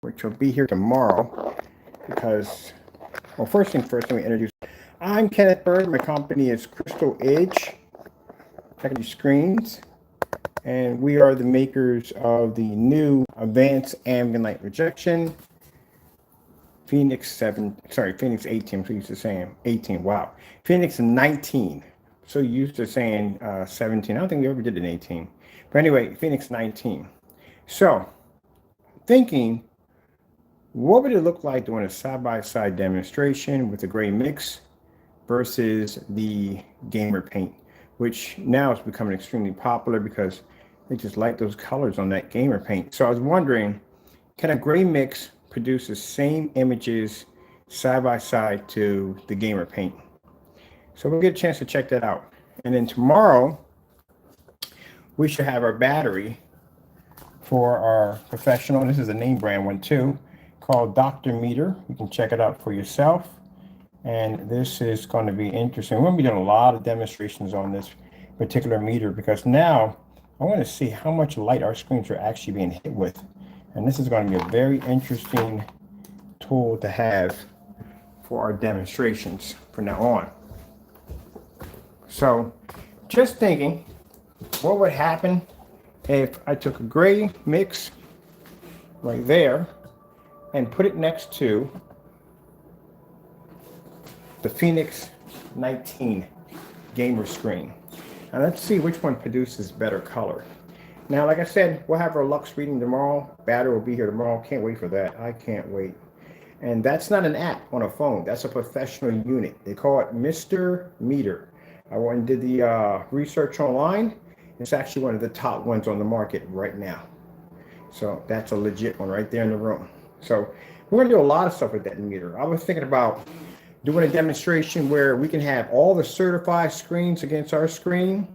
which will be here tomorrow because, well, first thing first, let me introduce. I'm Kenneth Bird. My company is Crystal Edge Technology Screens, and we are the makers of the new advanced ambient light rejection Phoenix 18. I'm so used to saying 18. Wow. Phoenix 19. So used to saying 17. I don't think we ever did an 18. But anyway, Phoenix 19. So, thinking, what would it look like doing a side-by-side demonstration with the gray mix versus the gamer paint, which now is becoming extremely popular because they just like those colors on that gamer paint. So I was wondering, can a gray mix produce the same images side by side to the gamer paint? So we'll get a chance to check that out. And then tomorrow, we should have our battery for our professional. This is a name brand one too, called Dr. Meter. You can check it out for yourself. And this is going to be interesting. We're going to be doing a lot of demonstrations on this particular meter because now I want to see how much light our screens are actually being hit with. And this is going to be a very interesting tool to have for our demonstrations from now on. So just thinking, what would happen if I took a gray mix right there and put it next to the Phoenix 19 gamer screen. Now let's see which one produces better color. Now, like I said, we'll have our Lux reading tomorrow. Battery will be here tomorrow. Can't wait for that. I can't wait. And that's not an app on a phone. That's a professional unit. They call it Mr. Meter. I went and did the research online. It's actually one of the top ones on the market right now. So that's a legit one right there in the room. So we're going to do a lot of stuff with that meter. I was thinking about doing a demonstration where we can have all the certified screens against our screen,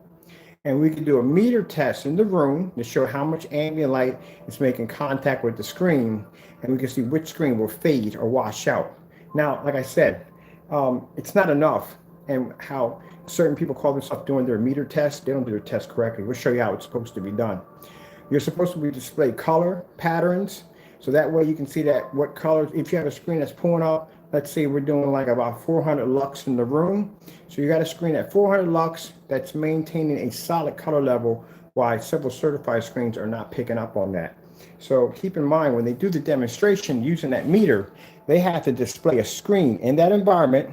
and we can do a meter test in the room to show how much ambient light is making contact with the screen, and we can see which screen will fade or wash out. Now, like I said, it's not enough, and how certain people call themselves doing their meter test. They don't do their test correctly. We'll show you how it's supposed to be done. You're supposed to display color patterns, so that way you can see that what colors, if you have a screen that's pulling out, let's say we're doing like about 400 lux in the room. So you got a screen at 400 lux that's maintaining a solid color level, while several certified screens are not picking up on that. So keep in mind, when they do the demonstration using that meter, they have to display a screen in that environment,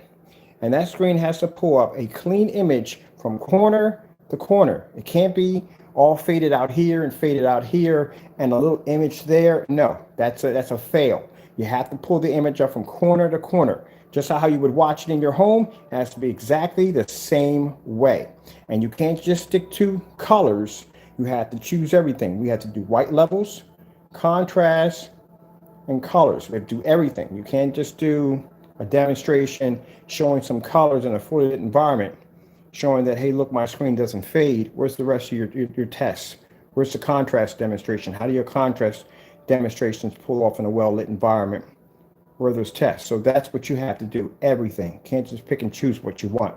and that screen has to pull up a clean image from corner to corner. It can't be all faded out here and faded out here and a little image there. No, that's a fail. You have to pull the image up from corner to corner. Just how you would watch it in your home, it has to be exactly the same way. And you can't just stick to colors. You have to choose everything. We have to do white levels, contrast, and colors. We have to do everything. You can't just do a demonstration showing some colors in a fully lit environment, showing that, hey, look, my screen doesn't fade. Where's the rest of your tests? Where's the contrast demonstration? How do your contrast demonstrations pull off in a well-lit environment? Where are those tests? So that's what you have to do, everything. Can't just pick and choose what you want.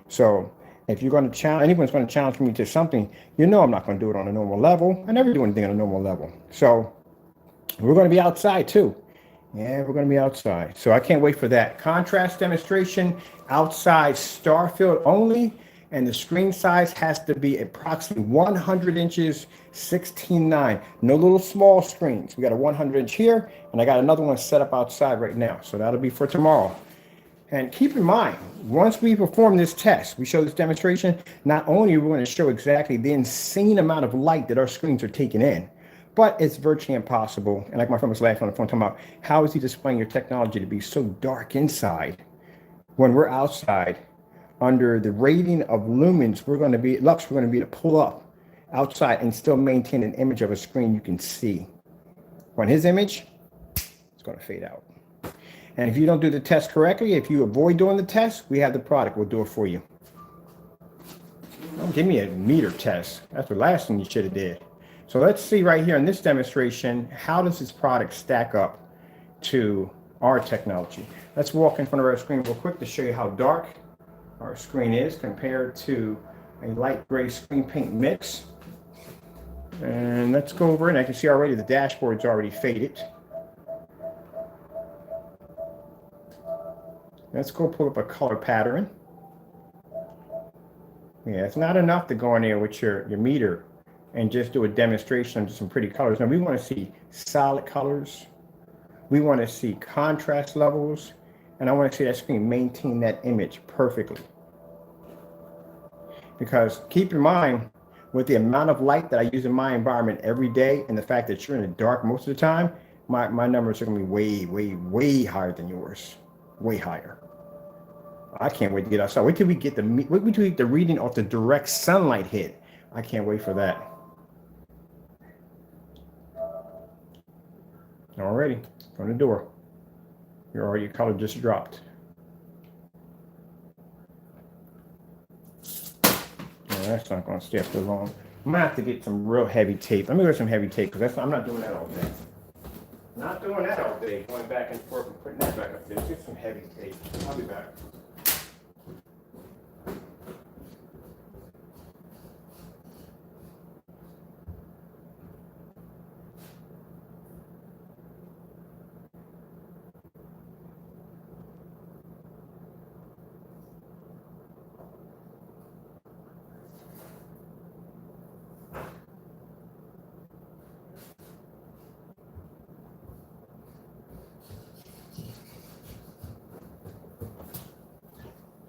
So if you're going to challenge, anyone's going to challenge me to something, you know I'm not going to do it on a normal level. I never do anything on a normal level. So we're going to be outside too. Yeah, we're going to be outside. So I can't wait for that. Contrast demonstration, outside star field only, and the screen size has to be approximately 100 inches, 16:9. No little small screens. We got a 100-inch here, and I got another one set up outside right now. So that'll be for tomorrow. And keep in mind, once we perform this test, we show this demonstration, not only are we going to show exactly the insane amount of light that our screens are taking in, but it's virtually impossible. And like my friend was laughing on the phone talking about, how is he displaying your technology to be so dark inside when we're outside under the rating of lumens? We're going to be lux. We're going to be able to pull up outside and still maintain an image of a screen you can see. On his image, it's going to fade out. And if you don't do the test correctly, if you avoid doing the test, we have the product. We'll do it for you. Don't give me a meter test. That's the last thing you should have did. So let's see right here in this demonstration, how does this product stack up to our technology? Let's walk in front of our screen real quick to show you how dark our screen is compared to a light gray screen paint mix. And let's go over it. And I can see already the dashboard's already faded. Let's go pull up a color pattern. Yeah, it's not enough to go in there with your meter and just do a demonstration of some pretty colors. Now we want to see solid colors. We want to see contrast levels. And I want to see that screen maintain that image perfectly. Because keep in mind, with the amount of light that I use in my environment every day and the fact that you're in the dark most of the time, my numbers are going to be way, way, way higher than yours. Way higher. I can't wait to get outside. Wait till we get the reading off the direct sunlight hit. I can't wait for that. Already, from the door. Your color just dropped. No, that's not going to stay up too long. I'm going to have to get some real heavy tape. Let me get some heavy tape because I'm not doing that all day. Not doing that all day, going back and forth and putting that back up there. Let's get some heavy tape. I'll be back.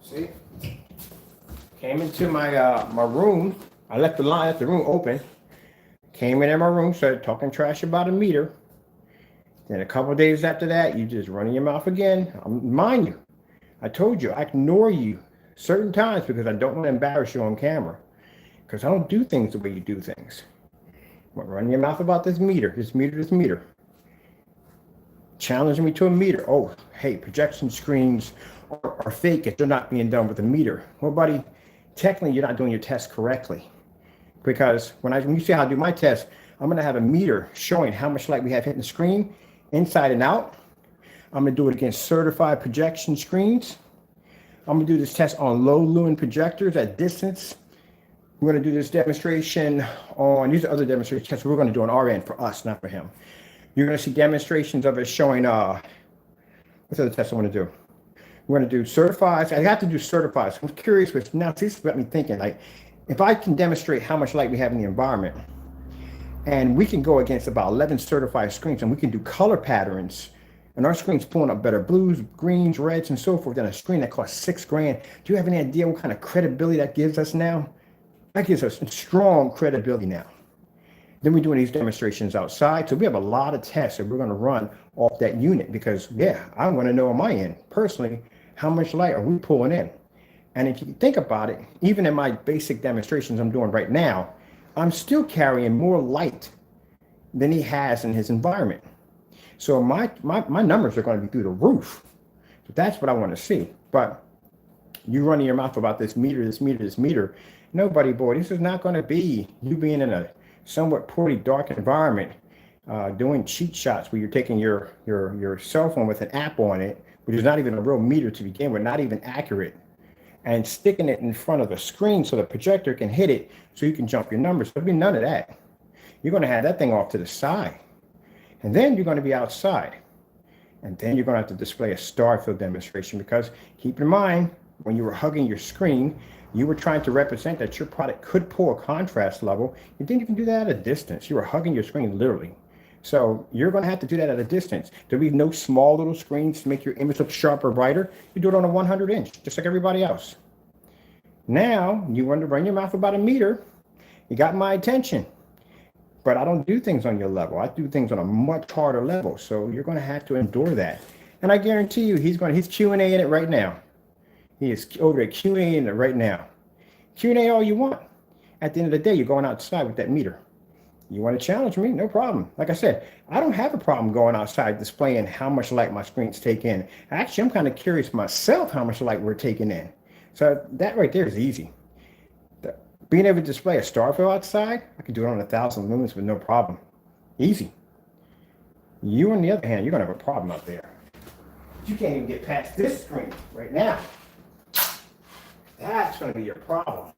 See, came into my my room. I left the room open. Came in my room, started talking trash about a meter. Then a couple of days after that, you just running your mouth again. Mind you, I told you I ignore you certain times because I don't want to embarrass you on camera. Because I don't do things the way you do things. I'm running your mouth about this meter, this meter. Challenging me to a meter. Oh, hey, projection screens are fake if they're not being done with a meter. Well, buddy, technically you're not doing your test correctly. Because when you see how I do my test, I'm going to have a meter showing how much light we have hitting the screen, inside and out. I'm going to do it against certified projection screens. I'm going to do this test on low lumen projectors at distance. We're going to do this demonstration on, these are other demonstration tests we're going to do on our end for us, not for him. You're going to see demonstrations of it showing, what's the other test I want to do? We're going to do certified. I have to do certified. So I'm curious, but now this got me thinking, like, if I can demonstrate how much light we have in the environment, and we can go against about 11 certified screens, and we can do color patterns, and our screen's pulling up better blues, greens, reds, and so forth than a screen that costs $6 grand. Do you have any idea what kind of credibility that gives us now? That gives us strong credibility now. Then we're doing these demonstrations outside. So we have a lot of tests that we're going to run off that unit because, yeah, I want to know on my end, personally, how much light are we pulling in? And if you think about it, even in my basic demonstrations I'm doing right now, I'm still carrying more light than he has in his environment. So my numbers are going to be through the roof. So that's what I want to see. But you running your mouth about this meter. Nobody, boy, this is not going to be you being in a somewhat poorly dark environment, doing cheat shots where you're taking your cell phone with an app on it, which is not even a real meter to begin with, not even accurate, and sticking it in front of the screen so the projector can hit it so you can jump your numbers. There'll be none of that. You're going to have that thing off to the side. And then you're going to be outside. And then you're going to have to display a star field demonstration because keep in mind, when you were hugging your screen, you were trying to represent that your product could pull a contrast level. You didn't even do that at a distance. You were hugging your screen literally. So you're going to have to do that at a distance. There'll be no small little screens to make your image look sharper, brighter. You do it on a 100 inch, just like everybody else. Now, you want to run your mouth about a meter. You got my attention. But I don't do things on your level. I do things on a much harder level. So you're going to have to endure that. And I guarantee you, he's Q&A in it right now. He is over at Q&A in it right now. Q&A all you want. At the end of the day, you're going outside with that meter. You want to challenge me? No problem. Like I said, I don't have a problem going outside displaying how much light my screens take in. Actually, I'm kind of curious myself how much light we're taking in. So that right there is easy. Being able to display a star field outside, I can do it on 1,000 lumens with no problem. Easy. You, on the other hand, you're going to have a problem out there. You can't even get past this screen right now. That's going to be your problem.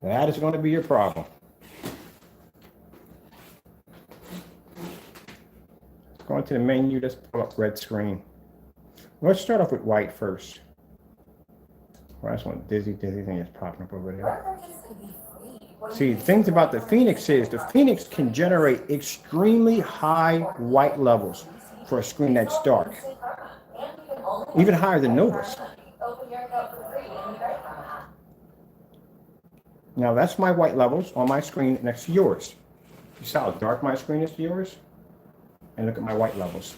That is going to be your problem. go into the menu. Let's pull up red screen. Let's start off with white first. Well, that's one dizzy thing is popping up over there. See, things about the Phoenix is the Phoenix can generate extremely high white levels for a screen that's dark, even higher than Nova's. Now that's my white levels on my screen next to yours. You see how dark my screen is to yours? And look at my white levels.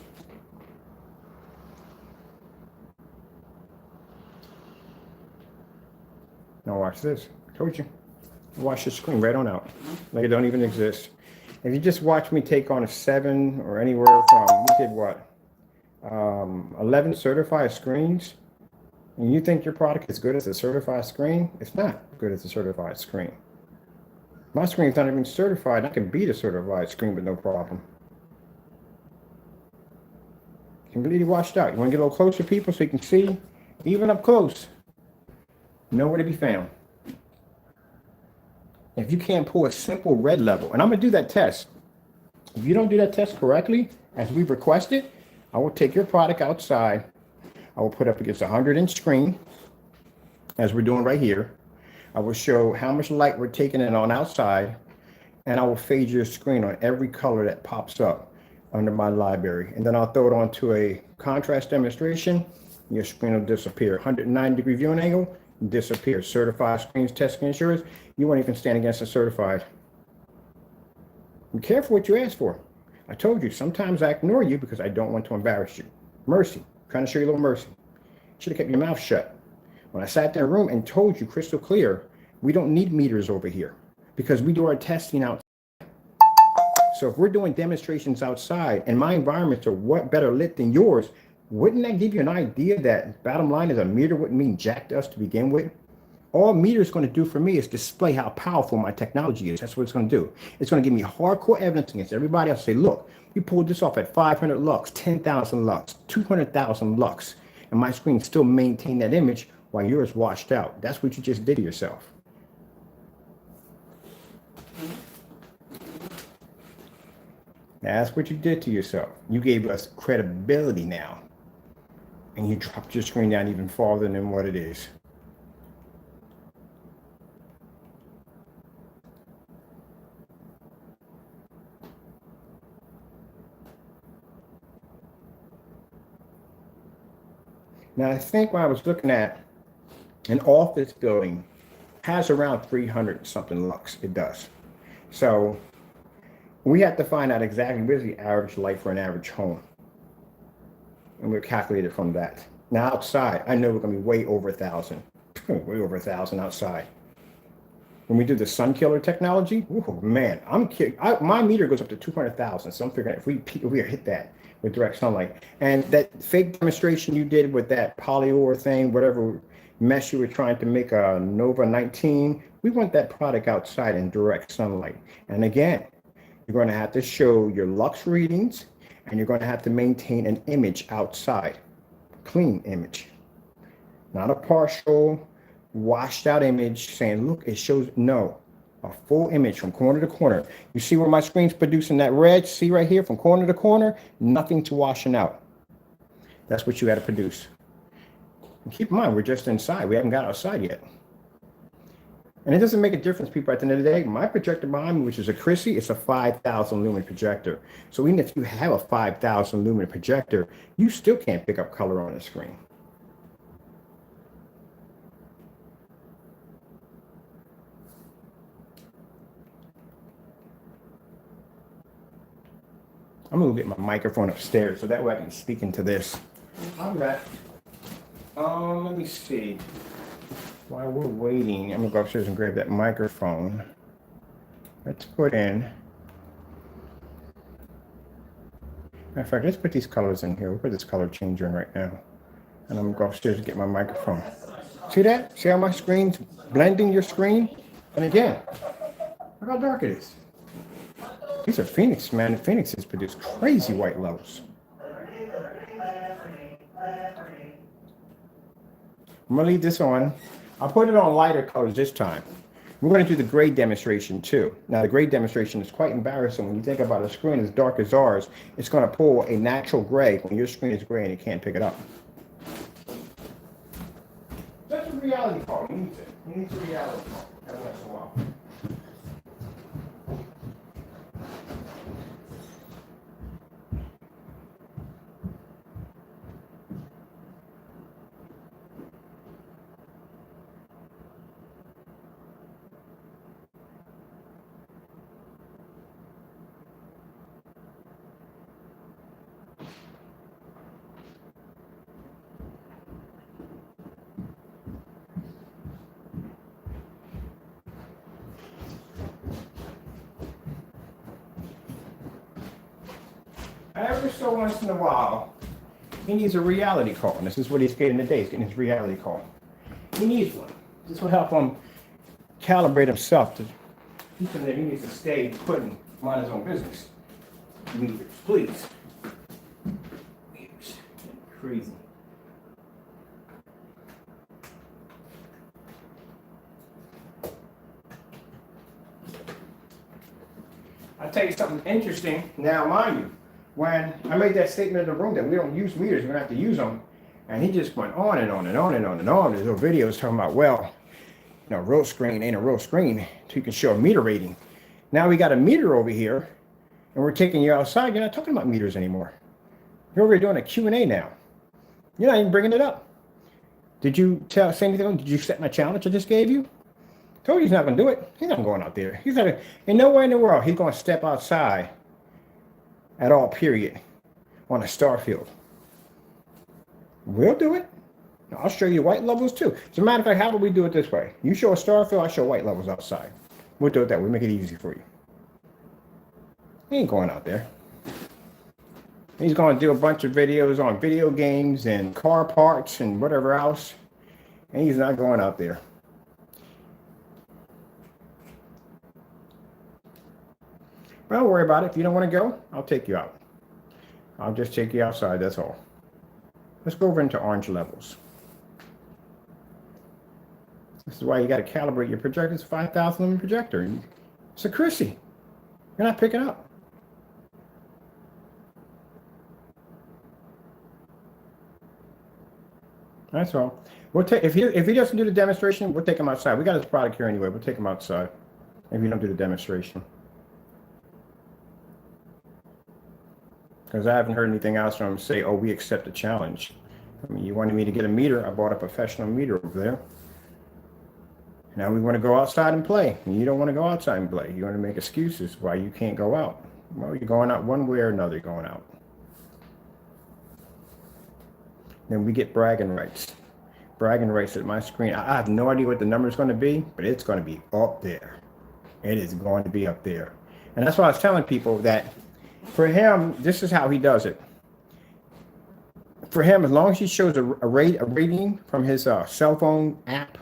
Now watch this. Told you. Watch the screen right on out. Like it don't even exist. If you just watch me take on a 7 or anywhere from, we did what? 11 certified screens. And you think your product is good as a certified screen? It's not good as a certified screen. My screen's not even certified. I can beat a certified screen with no problem. Completely washed out. You want to get a little closer, people, so you can see, even up close, nowhere to be found. If you can't pull a simple red level, and I'm going to do that test. If you don't do that test correctly, as we've requested, I will take your product outside. I will put up against a 100-inch screen, as we're doing right here. I will show how much light we're taking in on outside, and I will fade your screen on every color that pops up under my library. And then I'll throw it onto a contrast demonstration. Your screen will disappear. 190-degree viewing angle, disappear. Certified screens, testing insurance. You won't even stand against a certified. Be careful what you ask for. I told you, sometimes I ignore you because I don't want to embarrass you. Mercy. I'm trying to show you a little mercy. Should have kept your mouth shut. When I sat in the room and told you crystal clear, we don't need meters over here because we do our testing outside. So if we're doing demonstrations outside and my environments are what better lit than yours, wouldn't that give you an idea that bottom line is a meter wouldn't mean jack to us to begin with? All meter is going to do for me is display how powerful my technology is. That's what it's going to do. It's going to give me hardcore evidence against everybody else. Say, look, we pulled this off at 500 lux, 10,000 lux, 200,000 lux, and my screen still maintained that image while yours washed out. That's what you just did to yourself. That's what you did to yourself. You gave us credibility now, and you dropped your screen down even farther than what it is. Now, I think when I was looking at an office building has around 300 something lux. It does. So we have to find out exactly where's the average light for an average home. And we'll calculate it from that. Now outside, I know we're gonna be way over 1,000. Way over 1,000 outside. When we do the sun killer technology, oh man, I'm kidding. My meter goes up to 200,000. So I'm figuring if we hit that with direct sunlight. And that fake demonstration you did with that polyor thing, whatever mesh you were trying to make a Nova 19, we want that product outside in direct sunlight. And again, you're going to have to show your lux readings, and you're going to have to maintain an image outside, clean image, not a partial washed out image saying, look, it shows, no, a full image from corner to corner. You see where my screen's producing that red? See right here from corner to corner, nothing to washing out. That's what you got to produce. And keep in mind, we're just inside. We haven't got outside yet. And it doesn't make a difference, people, at the end of the day. My projector behind me, which is a Chrissy, it's a 5,000 lumen projector. So even if you have a 5,000 lumen projector, you still can't pick up color on the screen. I'm gonna get my microphone upstairs so that way I can speak into this. All right. Let me see. While we're waiting, I'm gonna go upstairs and grab that microphone. Let's put in. Matter of fact, let's put these colors in here. We'll put this color changer in right now. And I'm gonna go upstairs and get my microphone. See that? See how my screen's blending your screen? And again, look how dark it is. These are Phoenix, man. Phoenix has produced crazy white levels. I'm gonna leave this on. I'll put it on lighter colors this time. We're going to do the gray demonstration too. Now the gray demonstration is quite embarrassing when you think about a screen as dark as ours. It's going to pull a natural gray when your screen is gray and you can't pick it up. That's a reality call. You need it. You need a reality call every once in a while. Every so once in a while, he needs a reality call. And this is what he's getting today. He's getting his reality call. He needs one. This will help him calibrate himself to keep him there. He needs to stay put and mind his own business. Meters, please. Meters. Crazy. I'll tell you something interesting. Now, mind you, when I made that statement in the room that we don't use meters, we don't have to use them, and he just went on and on and on and on and on. There's little videos talking about, well, you know, real screen ain't a real screen, so you can show a meter rating. Now we got a meter over here, and we're taking you outside. You're not talking about meters anymore. You're over here doing a Q&A now. You're not even bringing it up. Did you say anything? Did you accept my challenge I just gave you? Told you he's not going to do it. He's not going out there. He's not. And nowhere in the world he's going to step outside at all, period, on a star field. We'll do it. I'll show you white levels too. As a matter of fact, how do we do it this way? You show a star field, I show white levels outside. We'll do it that way. Make it easy for you. He ain't going out there. He's going to do a bunch of videos on video games and car parts and whatever else. And he's not going out there. But don't worry about it. If you don't want to go, I'll take you out. I'll just take you outside, that's all. Let's go over into orange levels. This is why you got to calibrate your projector. It's a 5,000 lumen projector. It's a Chrissy. You're not picking up. That's all. We'll take if he doesn't do the demonstration, we'll take him outside. We got his product here anyway. We'll take him outside if you don't do the demonstration. Because I haven't heard anything else from him say, oh, we accept the challenge. I mean, you wanted me to get a meter. I bought a professional meter over there. Now we want to go outside and play. And you don't want to go outside and play. You want to make excuses why you can't go out. Well, you're going out one way or another, you're going out. Then we get bragging rights. Bragging rights at my screen. I have no idea what the number is going to be, but it's going to be up there. It is going to be up there. And that's why I was telling people that for him, this is how he does it. For him, as long as he shows a rating from his cell phone app,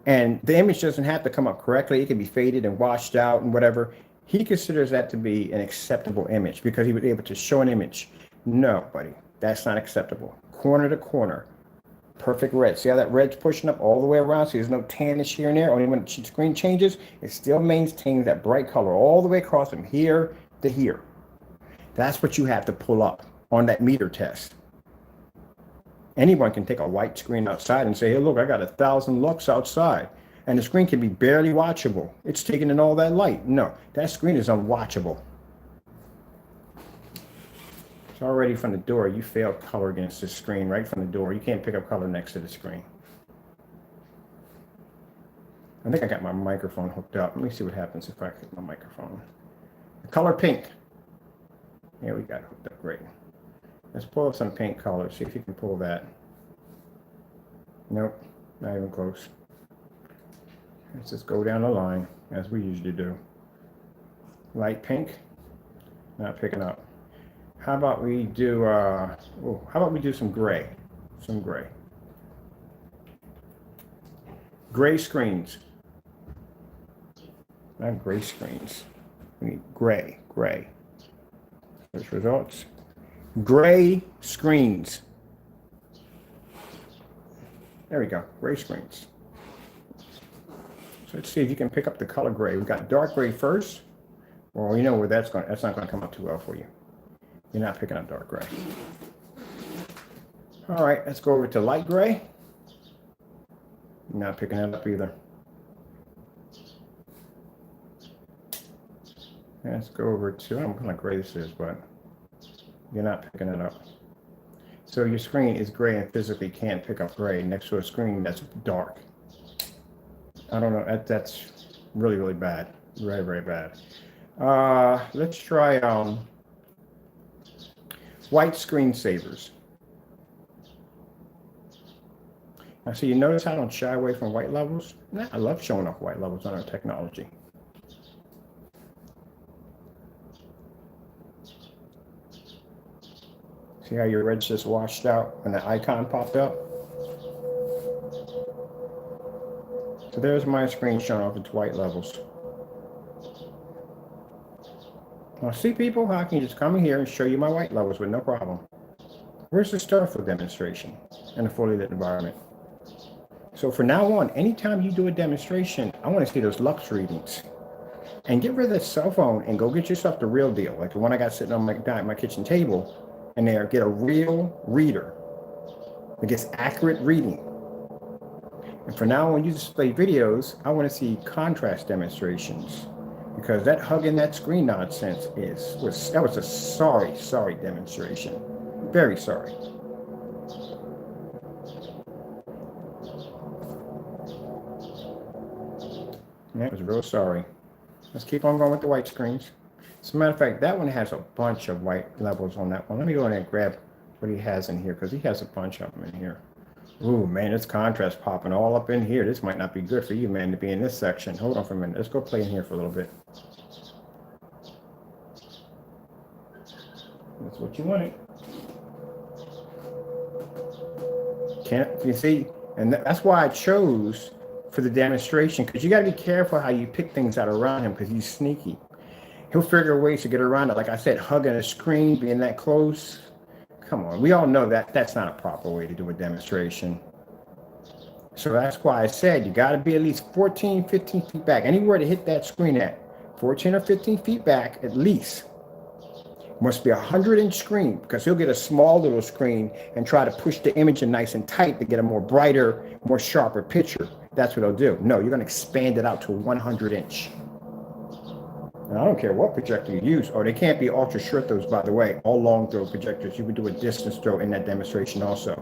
and the image doesn't have to come up correctly, it can be faded and washed out and whatever, he considers that to be an acceptable image because he was able to show an image. No, buddy, that's not acceptable. Corner to corner, perfect red. See how that red's pushing up all the way around? So there's no tannish here and there. Only when the screen changes, it still maintains that bright color all the way across from here to here. That's what you have to pull up on that meter test. Anyone can take a white screen outside and say, hey, look, I got 1,000 lux outside. And the screen can be barely watchable. It's taking in all that light. No, that screen is unwatchable. It's already from the door. You failed color against this screen right from the door. You can't pick up color next to the screen. I think I got my microphone hooked up. Let me see what happens if I hit my microphone. The color pink. Yeah, we got it hooked up. Great. Let's pull up some pink color. See if you can pull that. Nope, not even close. Let's just go down the line as we usually do. Light pink, not picking up. How about we do? How about we do some gray? Some gray. Gray screens. Not gray screens. We need gray. Gray. Search results. Gray screens. There we go. Gray screens. So let's see if you can pick up the color gray. We got dark gray first. Well, you know where that's not going to come out too well for you. You're not picking up dark gray. All right, let's go over to light gray. You're not picking that up either. Let's go over to, I don't know what kind of gray this is, but you're not picking it up. So your screen is gray and physically can't pick up gray next to a screen that's dark. I don't know, that's really, really bad. Very, very bad. Let's try white screensavers. Now, so you notice I don't shy away from white levels? Nah, I love showing off white levels on our technology. See how your red's just washed out when the icon popped up? So there's my screen showing off its white levels. Now see people, how I can just come in here and show you my white levels with no problem. Where's the Styrofoam demonstration in a fully lit environment? So from now on, anytime you do a demonstration, I want to see those lux readings. And get rid of that cell phone and go get yourself the real deal, like the one I got sitting on my kitchen table. And there, get a real reader that gets accurate reading. And for now, when you display videos, I want to see contrast demonstrations, because that hugging that screen nonsense that was a sorry demonstration. Very sorry. That was real sorry. Let's keep on going with the white screens. As a matter of fact, that one has a bunch of white levels on that one. Let me go in and grab what he has in here, because he has a bunch of them in here. Ooh, man, this contrast popping all up in here. This might not be good for you, man, to be in this section. Hold on for a minute. Let's go play in here for a little bit. That's what you wanted. Can't you see? And that's why I chose for the demonstration, because you got to be careful how you pick things out around him, because he's sneaky. He'll figure ways to get around it. Like I said, hugging a screen, being that close. Come on, we all know that that's not a proper way to do a demonstration. So that's why I said you got to be at least 14, 15 feet back. Anywhere to hit that screen at, 14 or 15 feet back at least. Must be a 100-inch screen, because he'll get a small little screen and try to push the image in nice and tight to get a more brighter, more sharper picture. That's what he'll do. No, you're going to expand it out to a 100-inch. And I don't care what projector you use. Or they can't be ultra short throws, by the way. All long throw projectors. You would do a distance throw in that demonstration also.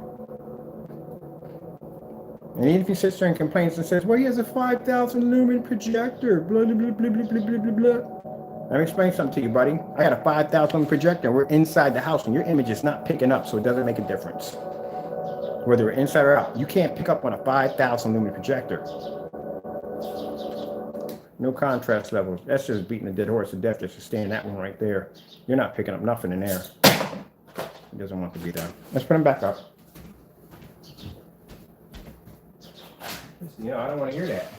And even if he sits there and complains and says, well, he has a 5,000 lumen projector, blah, blah, blah, blah, blah, blah, blah, blah. Let me explain something to you, buddy. I got a 5,000 lumen projector, and we're inside the house, and your image is not picking up, so it doesn't make a difference. Whether we're inside or out, you can't pick up on a 5,000 lumen projector. No contrast levels. That's just beating a dead horse to death just to stand that one right there. You're not picking up nothing in there. It doesn't want to be there. Let's put him back up. You know, I don't want to hear that.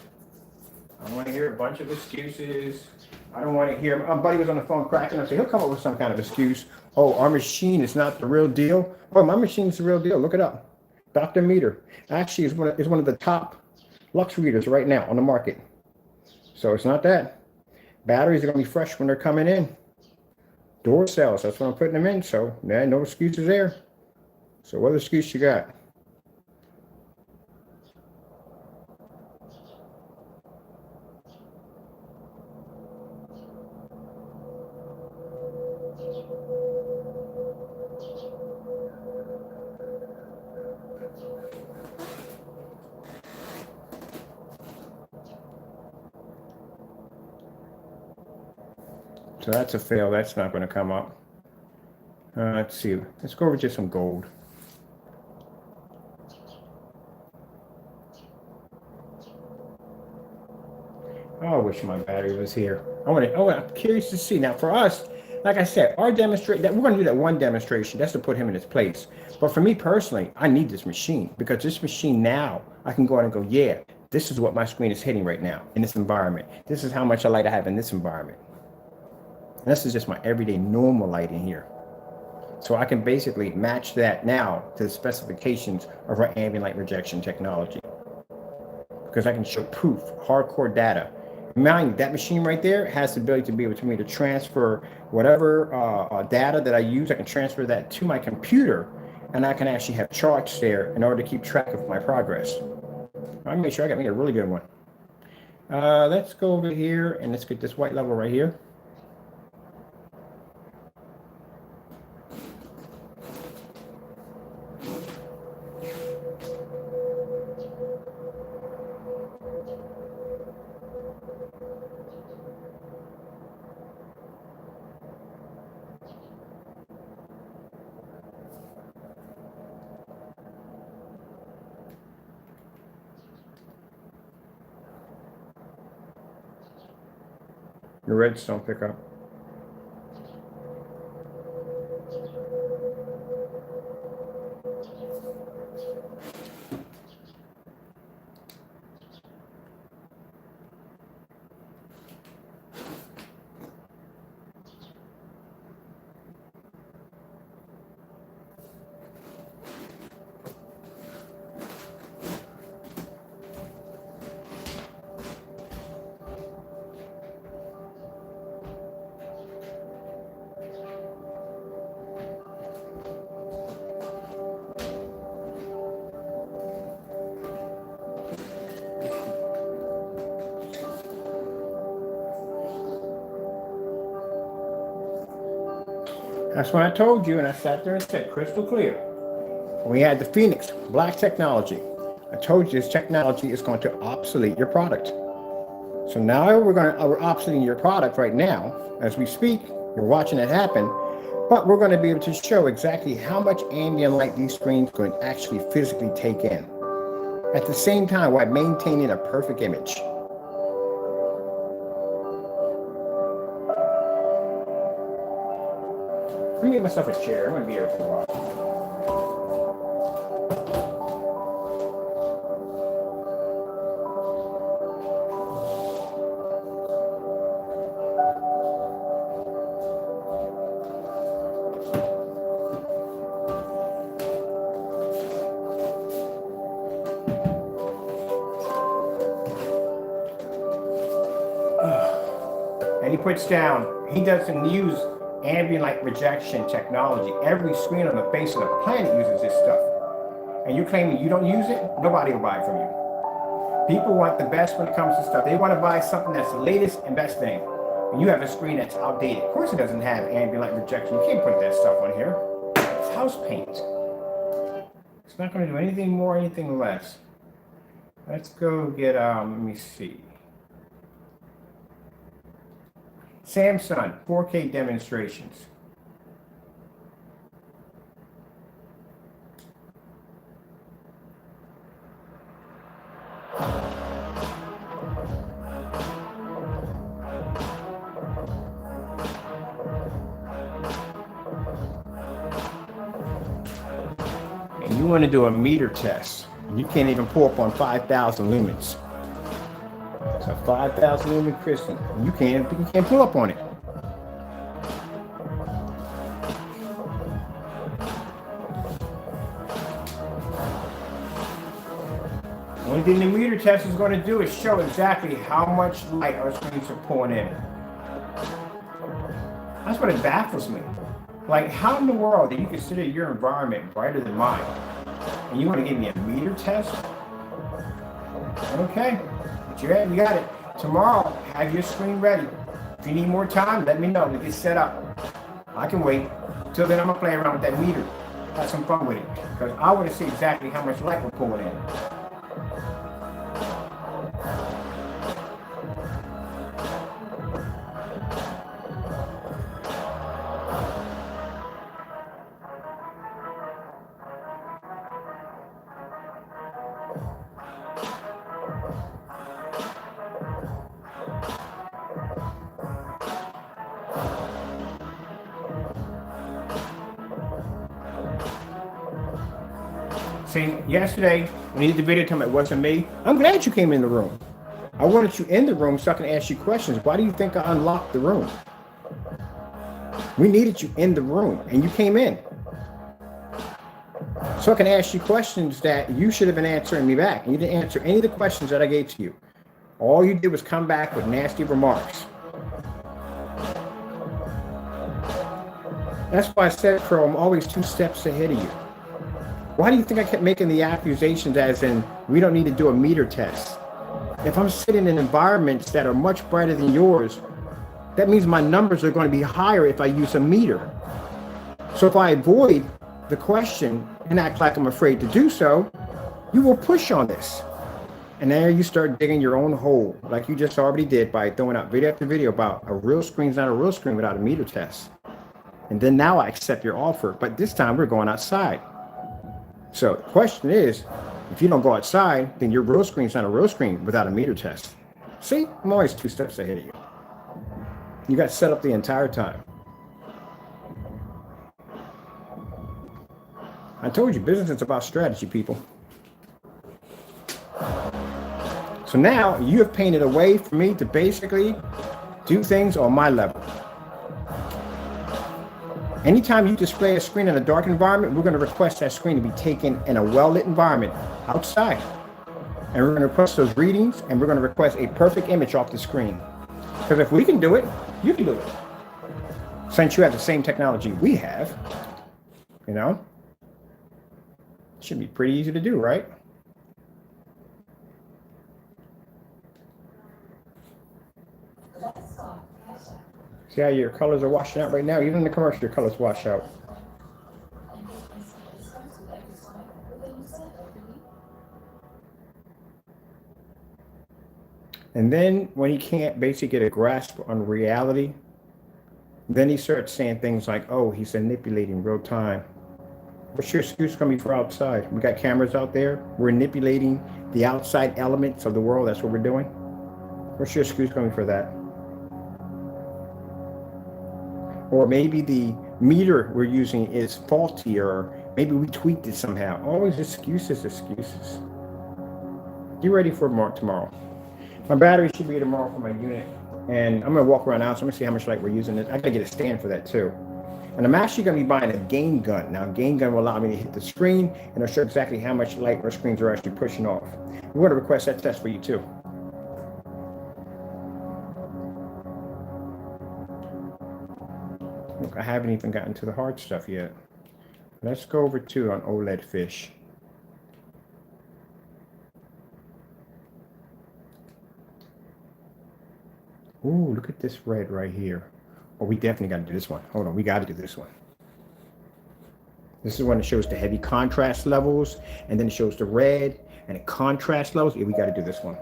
I don't want to hear a bunch of excuses. I don't want to hear, my buddy was on the phone cracking up, so he'll come up with some kind of excuse. Oh, our machine is not the real deal. Oh, my machine is the real deal. Look it up. Dr. Meter actually is one of the top lux readers right now on the market. So it's not that. Batteries are going to be fresh when they're coming in. Door cells, that's what I'm putting them in. So, man, no excuses there. So what excuse you got? So that's a fail. That's not going to come up. Let's see. Let's go over just some gold. Oh, I wish my battery was here. I'm curious to see. Now, for us, like I said, our demonstration, we're going to do that one demonstration. That's to put him in his place. But for me personally, I need this machine, because this machine now, I can go in and go, yeah, this is what my screen is hitting right now in this environment. This is how much light I have in this environment. And this is just my everyday normal light in here. So I can basically match that now to the specifications of our ambient light rejection technology. because I can show proof, hardcore data. Mind you, that machine right there has the ability to be able to me to transfer whatever data that I use. I can transfer that to my computer, and I can actually have charts there in order to keep track of my progress. I'll make sure I got me a really good one. Let's go over here and let's get this white level right here. The reds don't pick up. That's what I told you, and I sat there and said crystal clear. We had the Phoenix black technology. I told you this technology is going to obsolete your product. So now we're obsoleting your product right now as we speak. You're watching it happen, but we're going to be able to show exactly how much ambient light these screens can actually physically take in. At the same time, while maintaining a perfect image. Let me get myself a chair. I'm going to be here for a while. And he puts down, he doesn't use ambient light rejection technology. Every screen on the face of the planet uses this stuff. And you claiming you don't use it, nobody will buy it from you. People want the best when it comes to stuff. They want to buy something that's the latest and best thing. And you have a screen that's outdated. Of course it doesn't have ambient light rejection. You can't put that stuff on here. It's house paint. It's not going to do anything more, anything less. Let's go get, let me see. Samsung 4K demonstrations. And you want to do a meter test. You can't even pull up on 5,000 lumens. It's a 5,000 lumen crystal. You can't pull up on it. The only thing the meter test is going to do is show exactly how much light our screens are pulling in. That's what it baffles me. Like, how in the world do you consider your environment brighter than mine? And you want to give me a meter test? Okay. You got it. Tomorrow, have your screen ready. If you need more time, let me know to get set up. I can wait. Till then, I'm gonna play around with that meter. Have some fun with it. Because I want to see exactly how much light we're pulling in. See, yesterday, when you did the video telling me it wasn't me, I'm glad you came in the room. I wanted you in the room so I can ask you questions. Why do you think I unlocked the room? We needed you in the room, and you came in. So I can ask you questions that you should have been answering me back. And you didn't answer any of the questions that I gave to you. All you did was come back with nasty remarks. That's why I said, Crow, I'm always 2 steps ahead of you. Why do you think I kept making the accusations as in, we don't need to do a meter test? If I'm sitting in environments that are much brighter than yours, that means my numbers are going to be higher if I use a meter. So if I avoid the question and act like I'm afraid to do so, you will push on this. And there you start digging your own hole, like you just already did by throwing out video after video about a real screen's not a real screen without a meter test. And then now I accept your offer, but this time we're going outside. So the question is, if you don't go outside, then your real screen's not a real screen without a meter test. See, I'm always 2 steps ahead of you. You got set up the entire time. I told you, business is about strategy, people. So now you have painted a way for me to basically do things on my level. Anytime you display a screen in a dark environment, we're going to request that screen to be taken in a well-lit environment outside. And we're going to request those readings, and we're going to request a perfect image off the screen. Because if we can do it, you can do it. Since you have the same technology we have, you know, it should be pretty easy to do, right? See how your colors are washing out right now? Even in the commercial, your colors wash out. And then when he can't basically get a grasp on reality, then he starts saying things like, oh, he's manipulating real time. What's your excuse going to be for outside? We got cameras out there. We're manipulating the outside elements of the world. That's what we're doing. What's your excuse going to be for that? Or maybe the meter we're using is faulty, or maybe we tweaked it somehow. Always excuses, excuses. Get ready for tomorrow. My battery should be here tomorrow for my unit. And I'm going to walk around now, so I'm going to see how much light we're using. I got to get a stand for that too. And I'm actually going to be buying a gain gun. Now, a gain gun will allow me to hit the screen, and it'll show exactly how much light our screens are actually pushing off. We're going to request that test for you too. Look, I haven't even gotten to the hard stuff yet. Let's go over to an OLED fish. Ooh, look at this red right here. Oh, we definitely got to do this one. Hold on, we got to do this one. This is when it shows the heavy contrast levels, and then it shows the red and the contrast levels. Yeah, we got to do this one.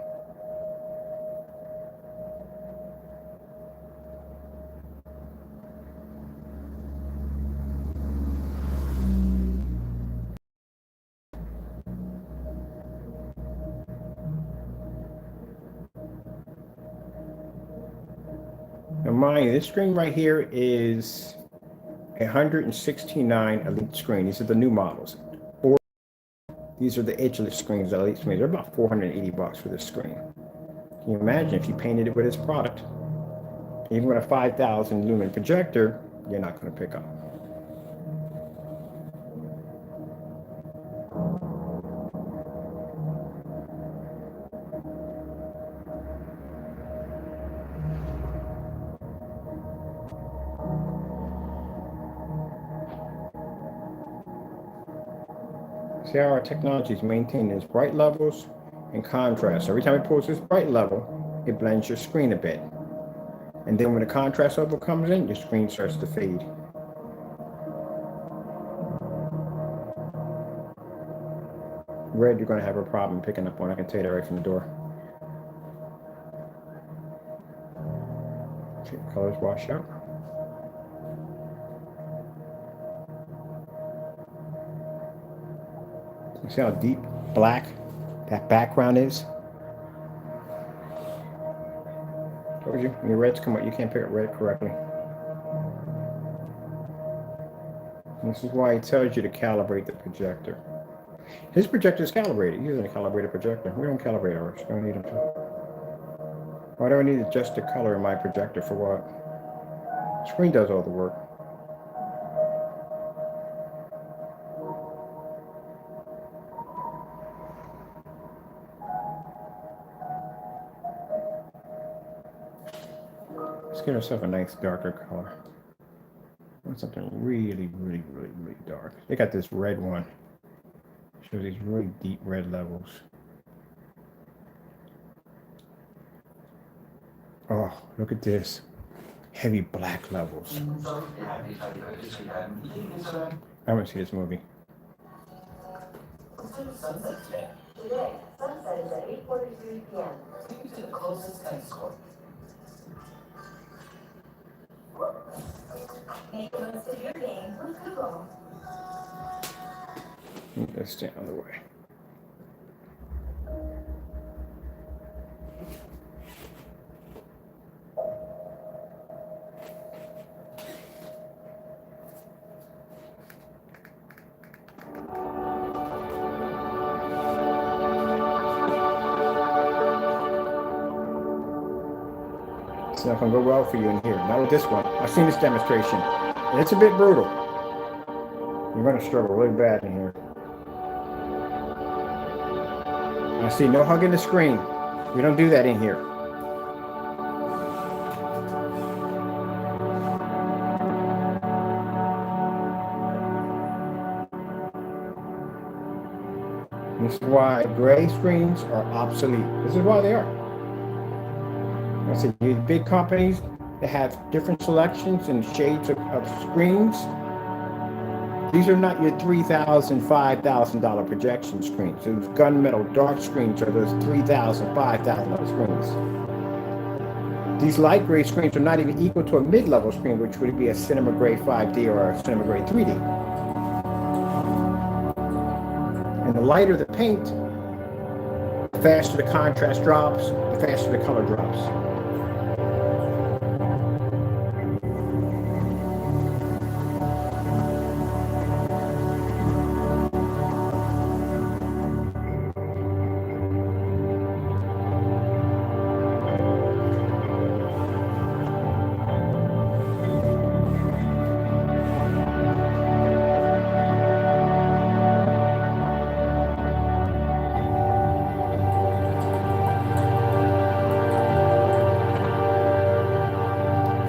Now, mind you, this screen right here is a 169 Elite screen. These are the new models. Or these are the edgeless screens, the Elite screens. They're about $480 for this screen. Can you imagine if you painted it with this product? Even with a 5,000 lumen projector, you're not going to pick up. See how our technology is maintaining its bright levels and contrast. Every time it pulls this bright level, it blends your screen a bit. And then when the contrast level comes in, your screen starts to fade. Red, you're going to have a problem picking up on. I can tell you that right from the door. See the colors wash out. You see how deep black that background is? Told you, when your reds come out, you can't pick up red correctly. And this is why he tells you to calibrate the projector. His projector is calibrated. He doesn't calibrate a projector. We don't calibrate ours. We don't need him to. Why do I need to adjust the color in my projector for what? The screen does all the work. Let's get ourselves a nice darker color. I want something really, really, really, really dark. They got this red one. Shows these really deep red levels. Oh, look at this. Heavy black levels. I haven't seen this movie. Today, sunset is at 8:43 p.m. Take you to the closest telescope. Make most of your game with Google. Move this down the way. It's not going to go well for you in here. Not with this one. I've seen this demonstration. And it's a bit brutal. You're going to struggle really bad in here. I see no hugging the screen. We don't do that in here. This is why gray screens are obsolete. This is why they are. I see these big companies that have different selections and shades of screens. These are not your $3,000, $5,000 projection screens. Those gunmetal dark screens are those $3,000, $5,000 screens. These light gray screens are not even equal to a mid-level screen, which would be a Cinema Gray 5D or a Cinema Gray 3D. And the lighter the paint, the faster the contrast drops, the faster the color drops.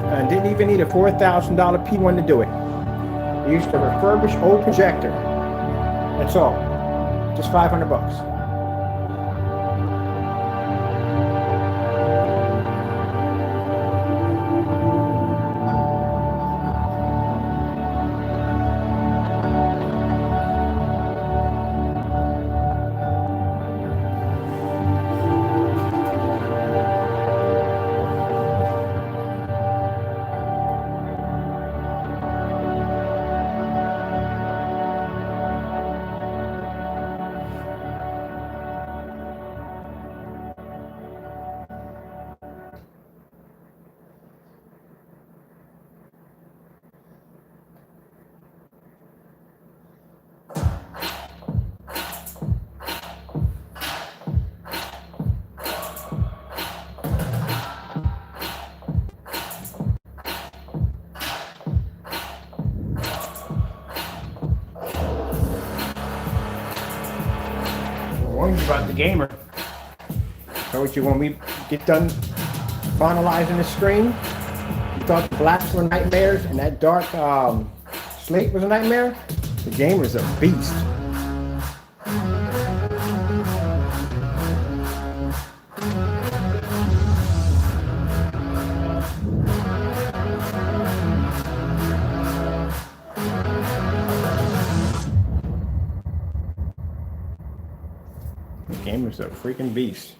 And didn't even need a $4,000 P1 to do it. I used a refurbished old projector. That's all. Just 500 bucks. Warned you about the gamer. So what you want me to get done finalizing the screen? You thought the blacks were nightmares and that dark slate was a nightmare? The gamer's a beast. The gamer's a freaking beast.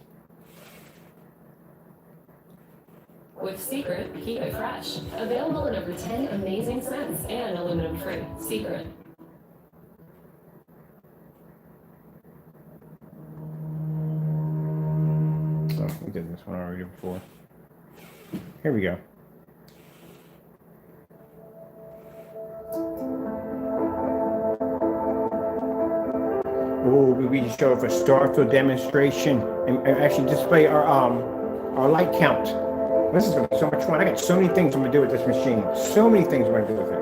With Secret, keep it fresh. Available in over 10 amazing scents and aluminum free. Secret. Oh, we did this one already before. Here we go. Oh, we can show off a Starfield demonstration and actually display our light count. This is going to be so much fun. I got so many things I'm going to do with this machine. So many things I'm going to do with it.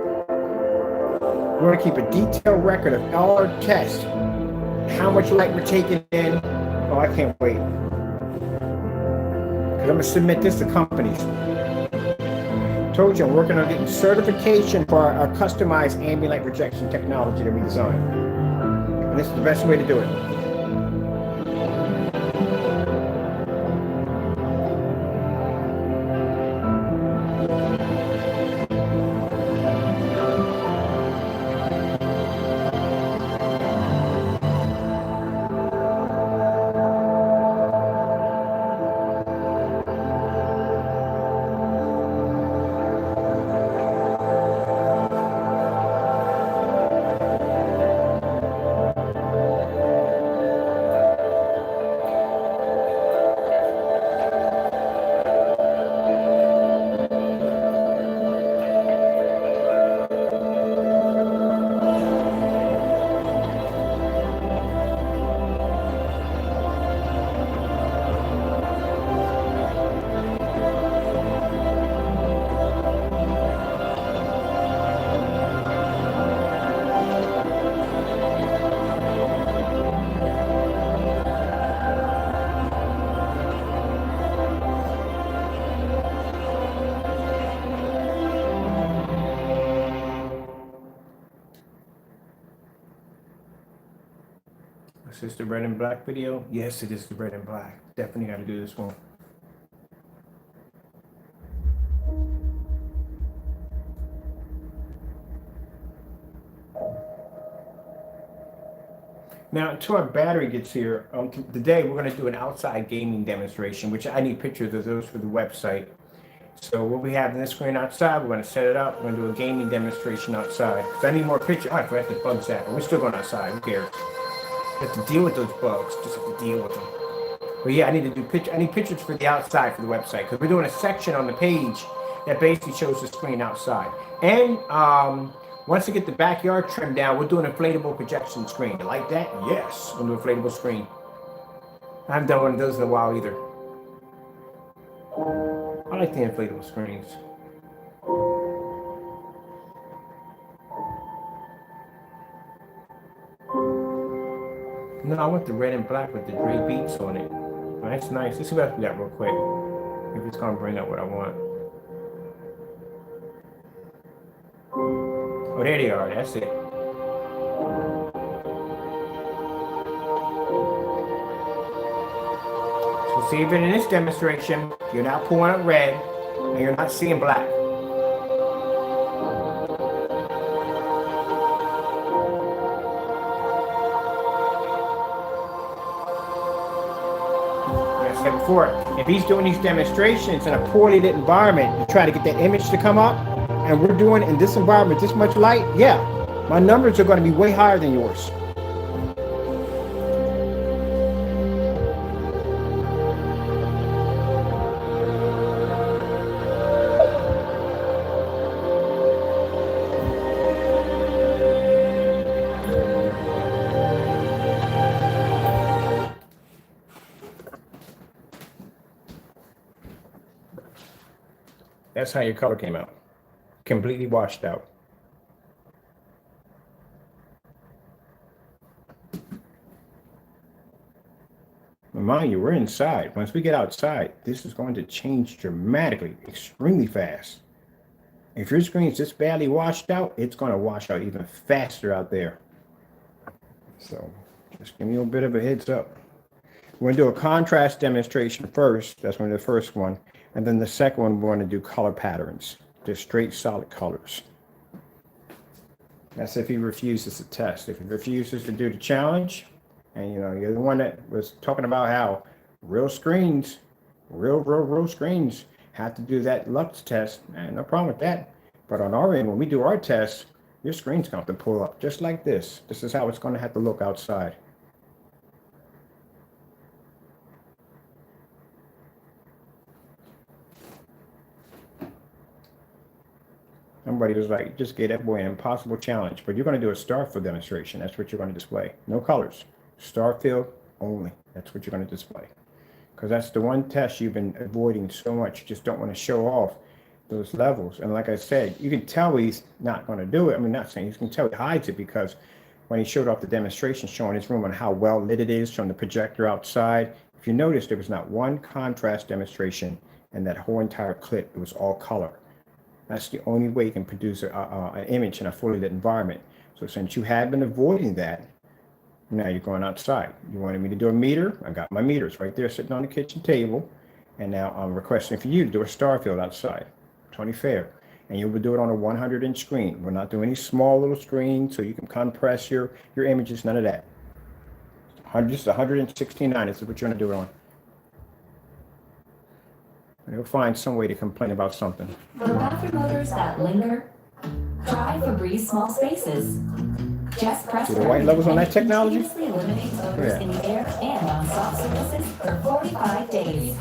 We're going to keep a detailed record of all our tests. How much light we're taking in. Oh, I can't wait. Because I'm going to submit this to companies. Told you I'm working on getting certification for our customized ambient light projection technology that we designed. And this is the best way to do it. Is this the red and black video? Yes, it is the red and black. Definitely got to do this one. Now, until our battery gets here, today we're going to do an outside gaming demonstration, which I need pictures of those for the website. So what we have in this screen outside, we're going to set it up. We're going to do a gaming demonstration outside. So I need more pictures. Oh, I forgot the bugs out. We're still going outside. Who cares? You have to deal with those bugs. Just have to deal with them. But yeah, I need to do pictures. I need pictures for the outside for the website because we're doing a section on the page that basically shows the screen outside. And once we get the backyard trimmed down, we'll do an inflatable projection screen. You like that? Yes. We'll do an inflatable screen. I haven't done one of those in a while either. I like the inflatable screens. No, I want the red and black with the gray beats on it. Oh, that's nice. Let's see what else we got real quick. If it's gonna bring up what I want. Oh, there they are. That's it. So see, even in this demonstration, you're not pulling up red and you're not seeing black. Like I said before, if he's doing these demonstrations in a poorly lit environment to try to get that image to come up, and we're doing in this environment this much light, yeah, my numbers are going to be way higher than yours. That's how your color came out. Completely washed out. Mind you, we're inside. Once we get outside, this is going to change dramatically, extremely fast. If your screen's this badly washed out, it's going to wash out even faster out there. So just give me a bit of a heads up. We're going to do a contrast demonstration first. That's one of the first one. And then the second one, we're going to do color patterns. Just straight solid colors. That's if he refuses to test. If he refuses to do the challenge, and you know, you're the one that was talking about how real screens, real screens have to do that lux test. Man, no problem with that. But on our end, when we do our tests, your screen's going to have to pull up just like this. This is how it's going to have to look outside. Somebody was like, just gave that boy an impossible challenge. But you're going to do a star field demonstration. That's what you're going to display. No colors. Star field only. That's what you're going to display. Because that's the one test you've been avoiding so much. You just don't want to show off those levels. And like I said, you can tell he's not going to do it. I mean, not saying, you can tell he hides it because when he showed off the demonstration showing his room and how well lit it is from the projector outside, if you notice, there was not one contrast demonstration in that whole entire clip. It was all color. That's the only way you can produce an image in a fully lit environment. So since you have been avoiding that, now you're going outside. You wanted me to do a meter. I got my meters right there sitting on the kitchen table. And now I'm requesting for you to do a star field outside. It's only fair. And you will do it on a 100-inch screen. We're not doing any small little screens so you can compress your images, none of that. Just 169 is what you're going to do it on. And you'll find some way to complain about something. For bathroom odors that linger, try Febreze Small Spaces. Just press See the white levels on that technology? continuously eliminates odors in the air and on soft surfaces for 45 days.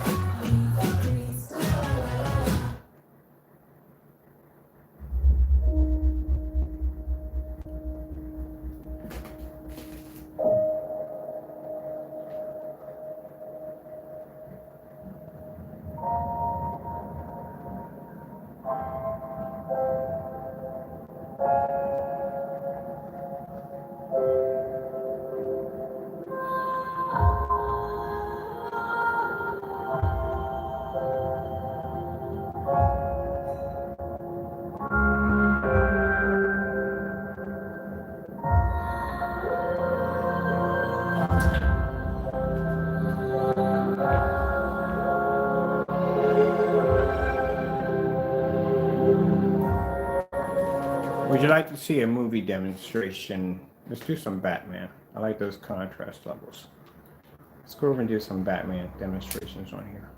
Would you like to see a movie demonstration? Let's do some Batman. I like those contrast levels. Let's go over and do some Batman demonstrations on here.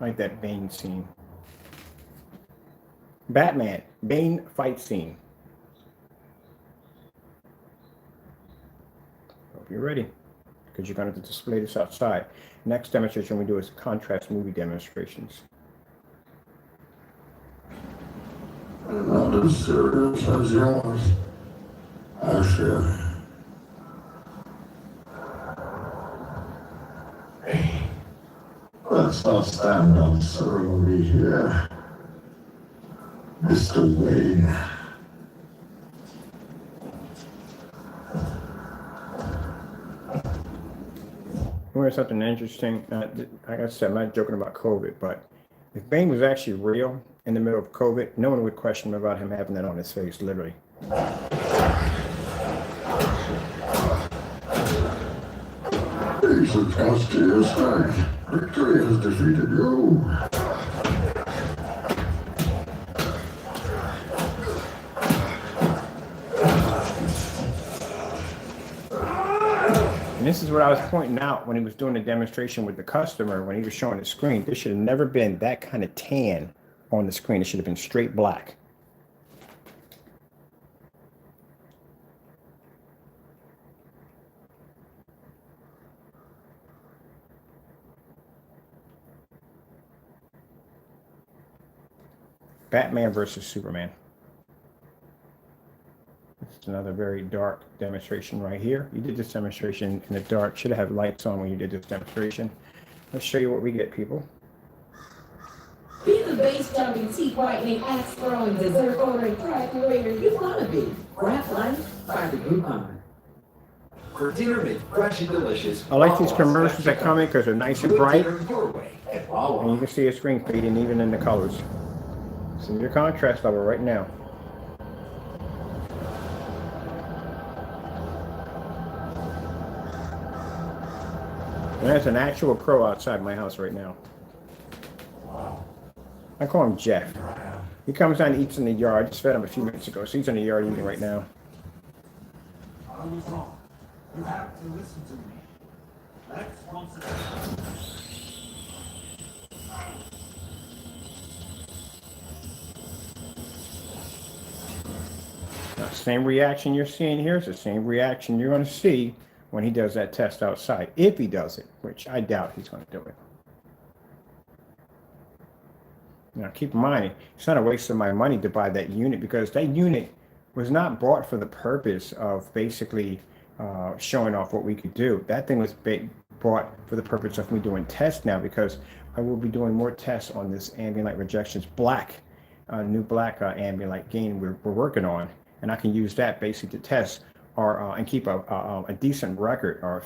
I like that Bane scene. Batman, Bane fight scene. Hope you're ready, because you're going to display this outside. Next demonstration we do is contrast movie demonstrations. Not as serious as yours, actually. Hey, let's not stand on ceremony here, Mr. Wayne. Here's something interesting. Like I said, I'm not joking about COVID, but if Bane was actually real in the middle of COVID, no one would question him about him having that on his face, literally. He's a trustee estate. Victory has defeated you. And this is what I was pointing out when he was doing the demonstration with the customer, when he was showing the screen. There should have never been that kind of tan on the screen. It should have been straight black. Batman versus Superman. This is another very dark demonstration right here. You did this demonstration in the dark. Should have had lights on when you did this demonstration. Let's show you what we get, people. Be the base jumping, teeth whitening, axe throwing, dessert ordering, pride warrior you want to be. Craft life by the Groupon. For dinner made fresh and delicious. I like these commercials that come in because they're nice and bright. And Your way at Wawa. you can see a screen fading even in the colors. See your contrast level right now. And there's an actual crow outside my house right now. I call him Jeff. He comes down and eats in the yard. I just fed him a few minutes ago, so he's in the yard eating right now. I was wrong. You have to listen to me. Let's concentrate. Now, same reaction you're seeing here is the same reaction you're going to see when he does that test outside. If he does it, which I doubt he's going to do it. Now, keep in mind, it's not a waste of my money to buy that unit, because that unit was not bought for the purpose of basically showing off what we could do. That thing was bought for the purpose of me doing tests now, because I will be doing more tests on this ambient light rejections new black ambient light gain we're working on, and I can use that basically to test or and keep a decent record or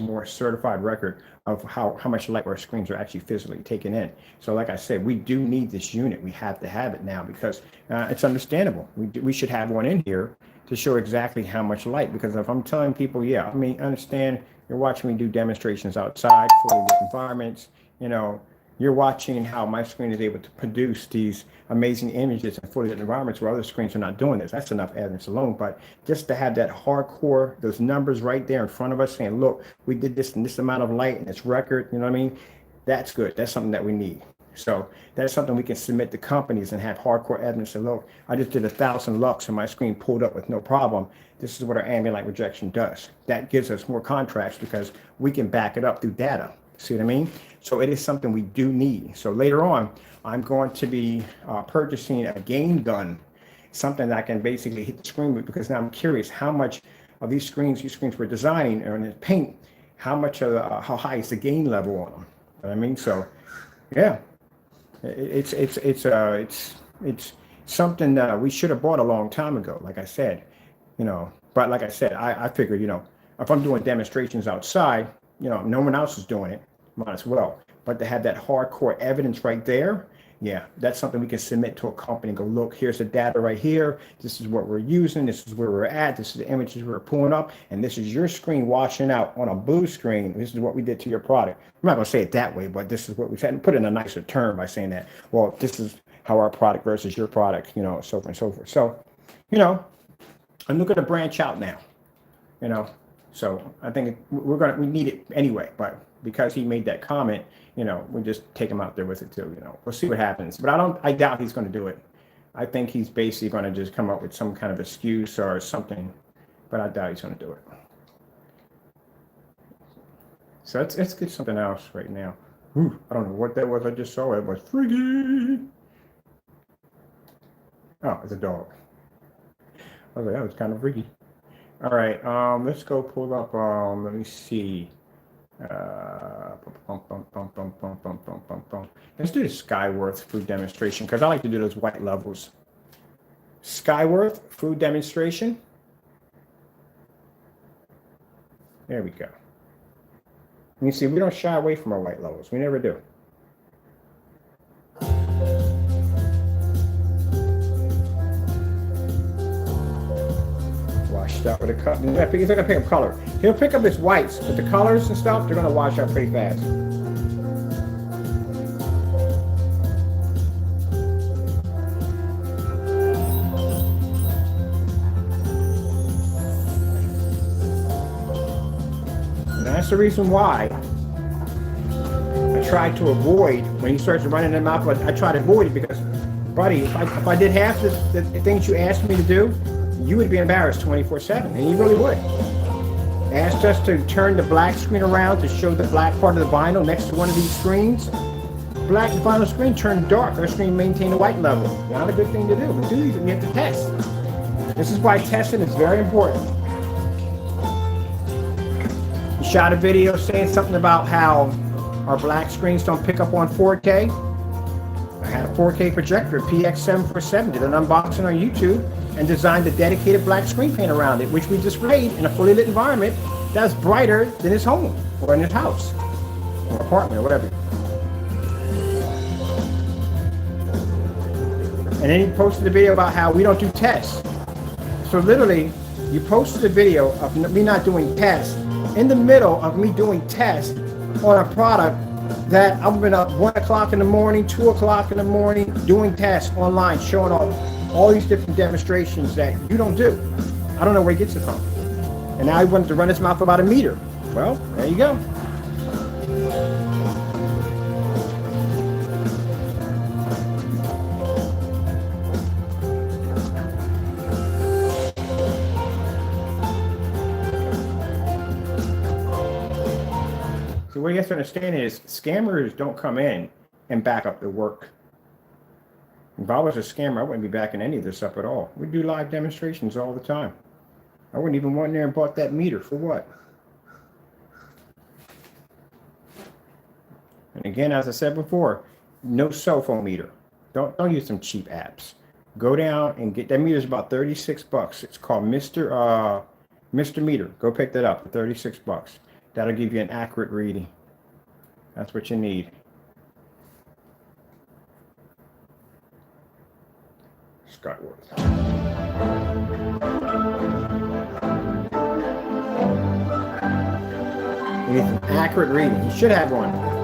more certified record of how much light our screens are actually physically taking in. So like I said, we do need this unit. We have to have it now because it's understandable. We should have one in here to show exactly how much light, because if I'm telling people, yeah, I mean, understand, you're watching me do demonstrations outside, fully lit environments, you know, you're watching how my screen is able to produce these amazing images in fully lit environments where other screens are not doing this. That's enough evidence alone. But just to have that hardcore, those numbers right there in front of us saying, look, we did this in this amount of light and it's record, you know what I mean? That's good. That's something that we need. So that's something we can submit to companies and have hardcore evidence. And look, I just did 1,000 lux and my screen pulled up with no problem. This is what our ambient light rejection does. That gives us more contracts because we can back it up through data. See what I mean? So it is something we do need. So later on, I'm going to be purchasing a gain gun, something that I can basically hit the screen with, because now I'm curious how much of these screens we're designing or in the paint, how much of how high is the gain level on them? You know what I mean? So yeah, it's something that we should have bought a long time ago, like I said, you know. But like I said, I figured, you know, if I'm doing demonstrations outside, you know, no one else is doing it, might as well. But to have that hardcore evidence right there, yeah, that's something we can submit to a company and go, look, here's the data right here. This is what we're using. This is where we're at. This is the images we're pulling up. And this is your screen washing out on a blue screen. This is what we did to your product. I'm not going to say it that way, but this is what we said, and put in a nicer term by saying that, well, this is how our product versus your product, you know, so forth and so forth. So, you know, I'm looking to branch out now, you know. So I think we need it anyway, but because he made that comment, you know, we just take him out there with it too, you know. We'll see what happens. But I doubt he's going to do it. I think he's basically going to just come up with some kind of excuse or something, but I doubt he's going to do it. So let's get something else right now. Ooh, I don't know what that was. I just saw it was freaky. Oh, it's a dog. I was like, that was kind of freaky. All right, let's go pull up, let me see. Let's do the Skyworth food demonstration, because I like to do those white levels. Skyworth food demonstration. There we go. You see, we don't shy away from our white levels. We never do. Washed out with a cut. He's not gonna pick up color. He'll pick up his whites, but the colors and stuff, they're gonna wash out pretty fast. And that's the reason why I try to avoid, when he starts running them out, I try to avoid it, because, buddy, if I did half the things you asked me to do, you would be embarrassed 24/7, and you really would. Asked us to turn the black screen around to show the black part of the vinyl next to one of these screens. Black vinyl screen turned dark. Our screen maintained a white level. Not a good thing to do, but do these, we have to test. This is why testing is very important. We shot a video saying something about how our black screens don't pick up on 4K. I had a 4K projector, PX747, did an unboxing on YouTube, and designed a dedicated black screen paint around it, which we displayed in a fully lit environment that's brighter than his home or in his house or apartment or whatever. And then he posted a video about how we don't do tests. So literally, you posted a video of me not doing tests in the middle of me doing tests on a product that I've been up 1 o'clock in the morning, 2 o'clock in the morning, doing tests online, showing off all these different demonstrations that you don't do. I don't know where he gets it from. And now he wanted to run his mouth about a meter. Well, there you go. So what you have to understand is scammers don't come in and back up their work. If I was a scammer, I wouldn't be backing any of this up at all. We do live demonstrations all the time. I wouldn't even went in there and bought that meter for what? And again, as I said before, no cell phone meter. Don't use some cheap apps. Go down and get that meter is about $36. It's called Mr. Mr. Meter, go pick that up for 36 bucks. That'll give you an accurate reading. That's what you need. Skyworth. You need an accurate reading. You should have one.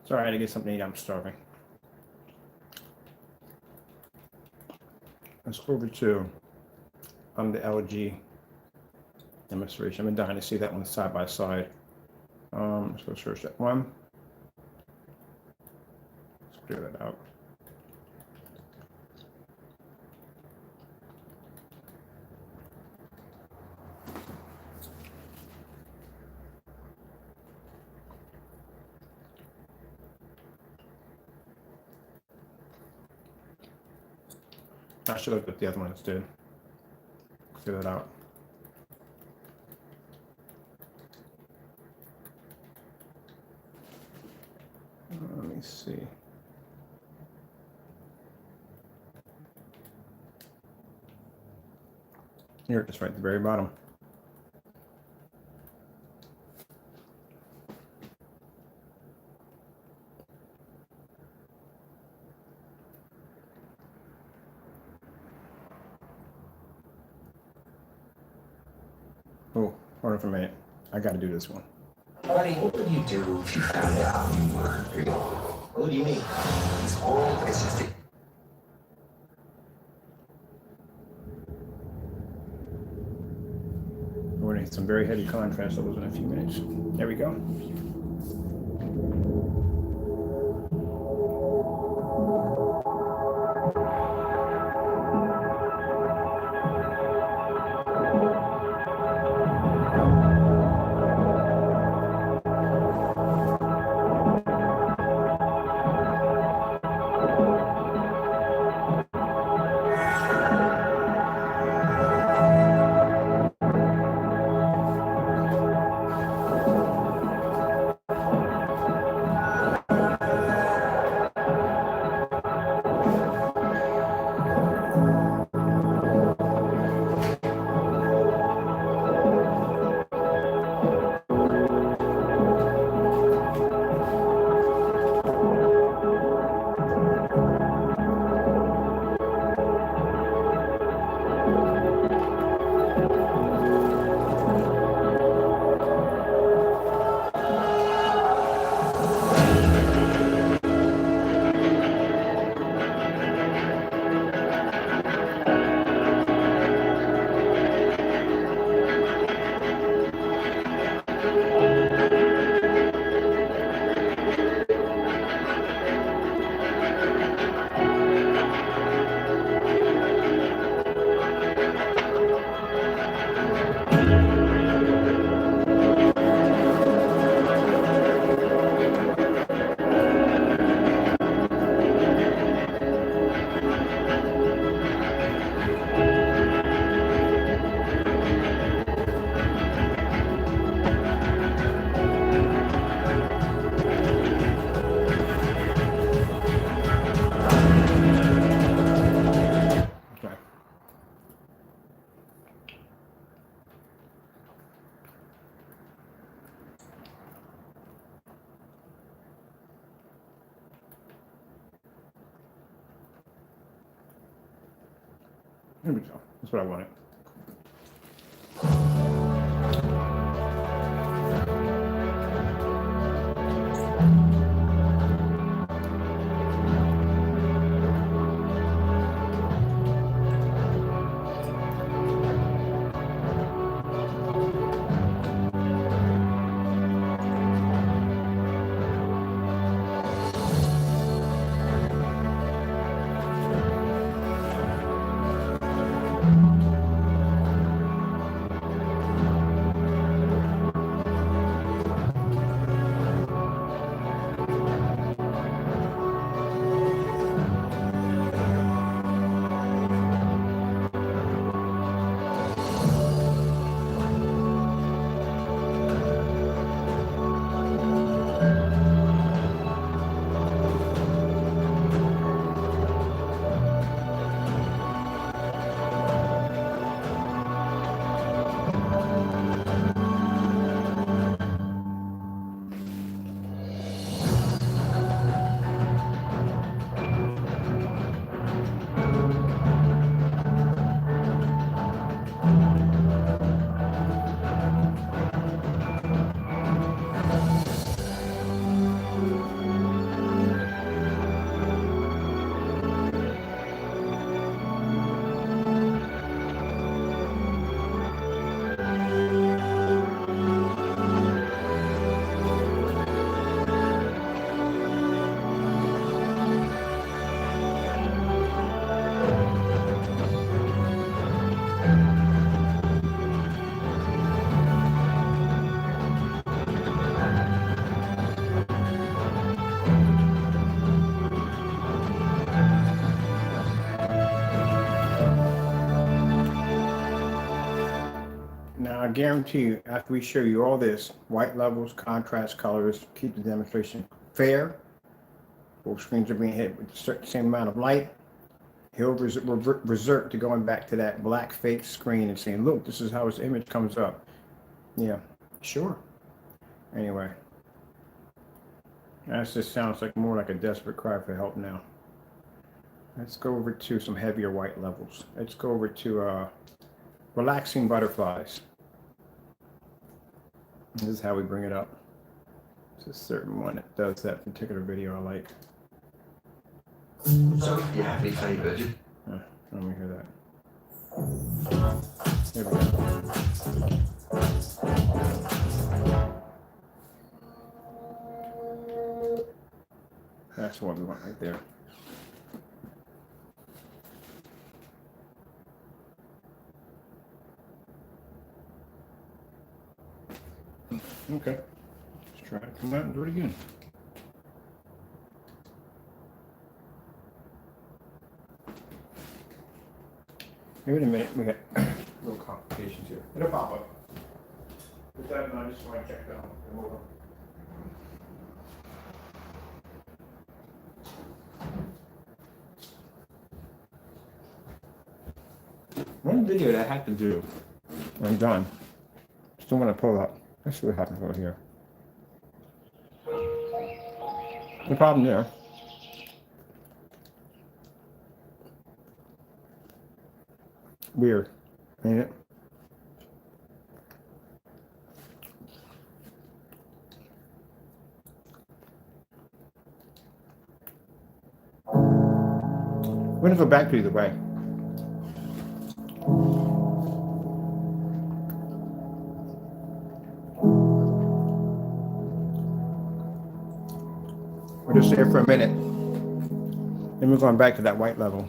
Sorry, I had to get something to eat. I'm starving. Let's go over to the LG demonstration. I'm dying to see that one side by side. Let's go search that one. Let's clear that out. I should have put the other one instead. Clear that out. Let me see. Here, it's right at the very bottom. Oh, hold on for a minute. I got to do this one. Buddy, what would you do if you found out you were real? What do you mean? It's all, it's just a... We're going to hit some very heavy contrast levels in a few minutes. There we go. There we go. That's what I wanted. Now, I guarantee you, after we show you all this, white levels, contrast colors, keep the demonstration fair. Both screens are being hit with the same amount of light. He'll resort to going back to that black fake screen and saying, look, this is how his image comes up. Yeah, sure. Anyway, that just sounds like more like a desperate cry for help now. Let's go over to some heavier white levels. Let's go over to relaxing butterflies. This is how we bring it up. It's a certain one that does that particular video I like. So, you happy to tell budget? Let me hear that. There we go. That's what we want right there. Okay, let's try to come out and do it again. Hey, wait a minute, we got little complications here. It'll pop up. With that, I just want to check that out. One video that I had to do, I'm done. Still want to pull up. Let's see what happens over here. No problem there. Weird, ain't it? We're gonna go back to either way. We're just there for a minute. Then we're going back to that white level.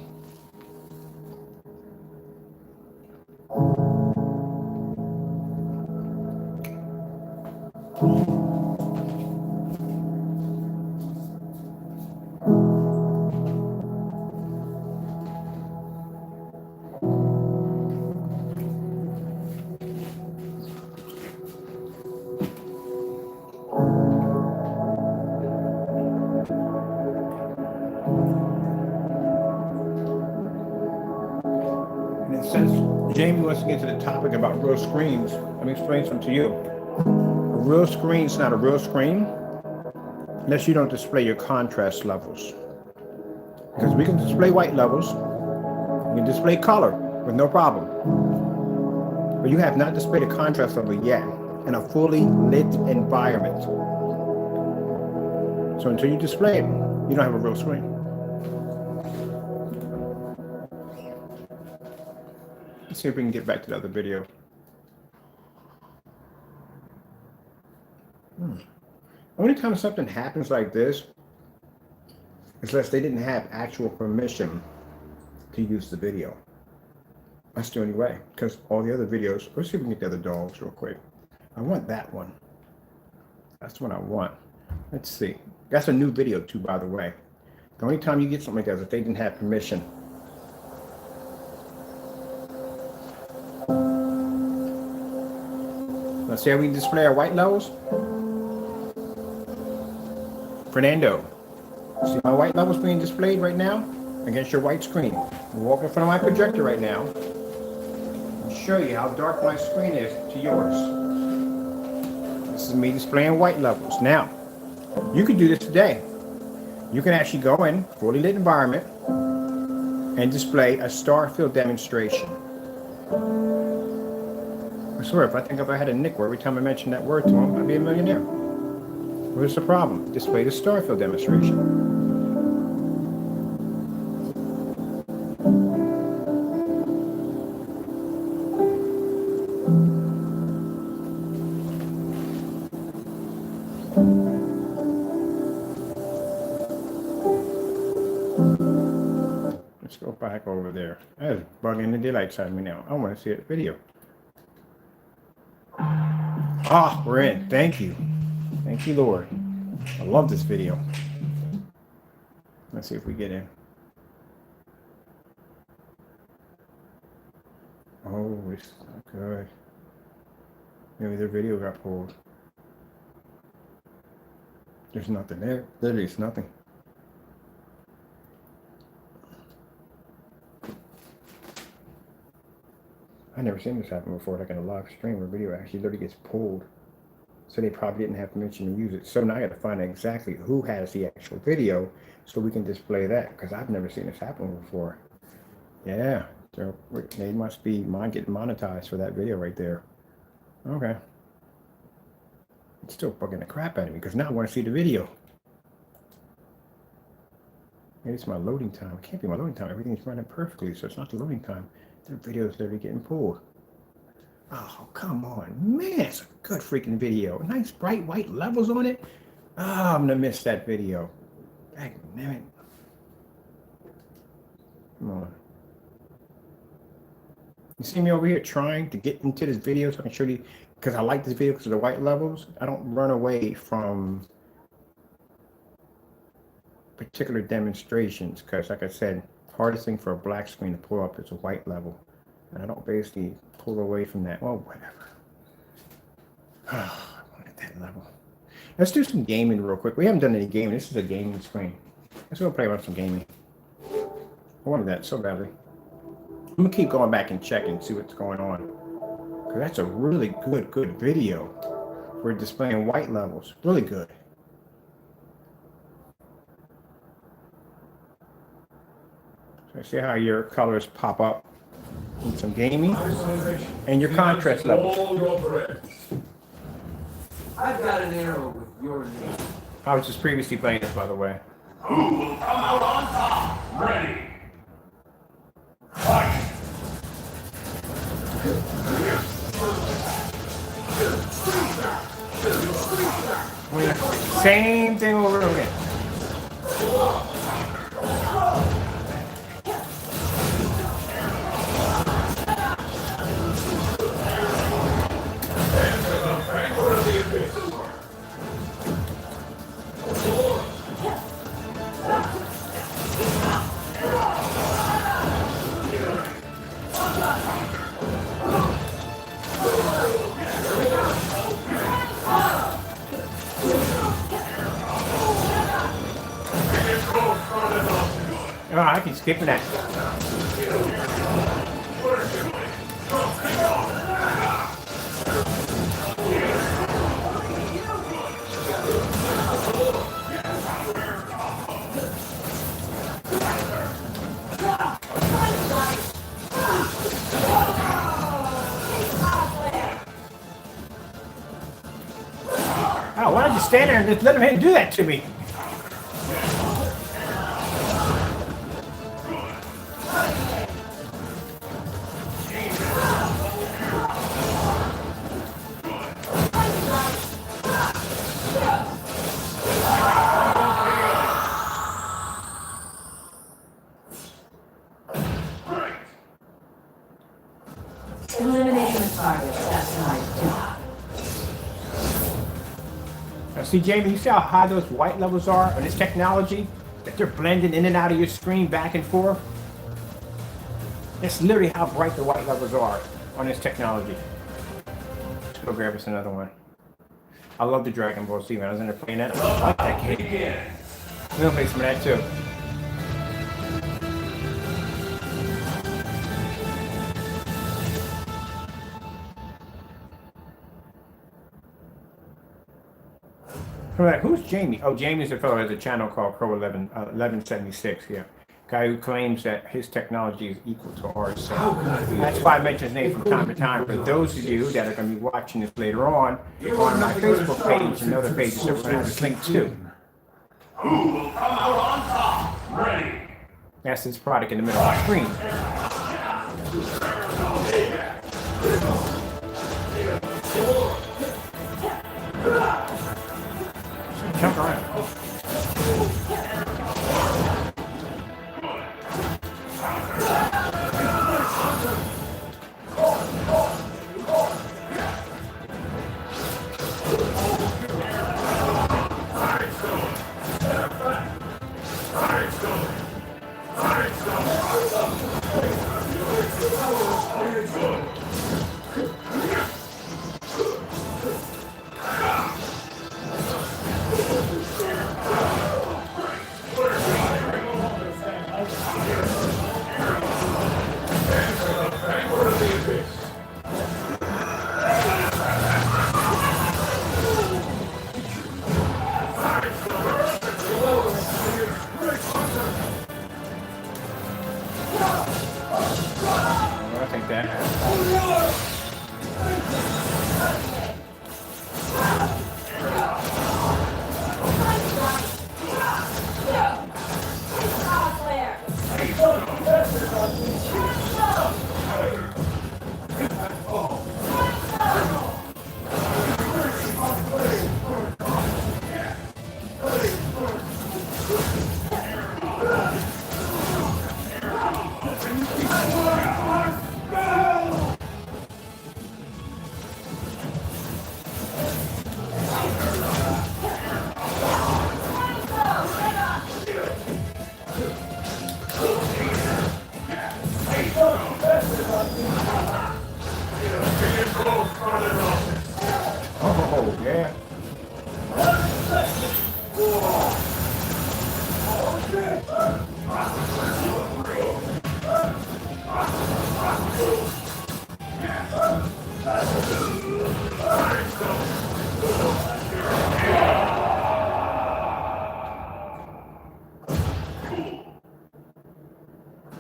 Jamie wants to get to the topic about real screens. Let me explain something to you. A real screen is not a real screen unless you don't display your contrast levels. Because we can display white levels, we can display color, with no problem. But you have not displayed a contrast level yet in a fully lit environment. So until you display it, you don't have a real screen. Let's see if we can get back to the other video. Only time something happens like this is unless they didn't have actual permission to use the video. That's the only way, because all the other videos, let's see if we can get the other dogs real quick. I want that one. That's what I want. Let's see. That's a new video too, by the way. The only time you get something like that is if they didn't have permission. Let's see how we display our white levels. Fernando, see my white levels being displayed right now against your white screen. I'm walking in front of my projector right now and show you how dark my screen is to yours. This is me displaying white levels. Now, you can do this today. You can actually go in, fully lit environment, and display a star field demonstration. I swear, if I think if I had a nick word every time I mention that word to him, I'd be a millionaire. Where's the problem? Display the star field demonstration. Let's go back over there. That is bugging the daylights out of me now. I want to see that video. Ah, we're in. Thank you. Thank you, Lord. I love this video. Let's see if we get in. Oh, it's not good. Maybe their video got pulled. There's nothing there. Literally, it's nothing. I've never seen this happen before, like in a live stream where video actually literally gets pulled. So they probably didn't have permission to use it. So now I got to find out exactly who has the actual video so we can display that, because I've never seen this happen before. Yeah, they must be getting monetized for that video right there. Okay. It's still bugging the crap out of me because now I want to see the video. Maybe it's my loading time. It can't be my loading time. Everything's running perfectly, so it's not the loading time. The video's literally getting pulled. Oh, come on, man, it's a good freaking video. Nice bright white levels on it. Oh, I'm gonna miss that video. Dang it. Come on. You see me over here trying to get into this video so I can show you, because I like this video because of the white levels. I don't run away from particular demonstrations because, like I said, hardest thing for a black screen to pull up is a white level. And I don't basically pull away from that. Well, whatever. Oh, I wanted that level. Let's do some gaming real quick. We haven't done any gaming. This is a gaming screen. Let's go play around some gaming. I wanted that so badly. I'm going to keep going back and check and see what's going on. Because that's a really good video for displaying white levels. Really good. So see how your colors pop up. And some gaming and your contrast level. I've got an arrow with your name. I was just previously playing this, by the way. Who will come out on top? Ready. Fight. Same thing over again. Oh, I keep skipping that. Oh, why don't you stand there and just let him do that to me? Eliminating the target. That's my job. Now, see, Jamie, you see how high those white levels are on this technology? That they're blending in and out of your screen back and forth? That's literally how bright the white levels are on this technology. Let's go grab us another one. I love the Dragon Ball Z, man. I was in there playing that. I like that game. We're gonna play some of that too. Who's Jamie? Oh, Jamie's a fellow who has a channel called Crow 1176. Yeah, guy who claims that his technology is equal to ours. So that's why I mention his name from time to time. For those of you that are going to be watching this later on my Facebook page and other pages that we're going to have this link to. Who will come out on top? Ready. That's his product in the middle of the screen. Jump around. Oh, yeah.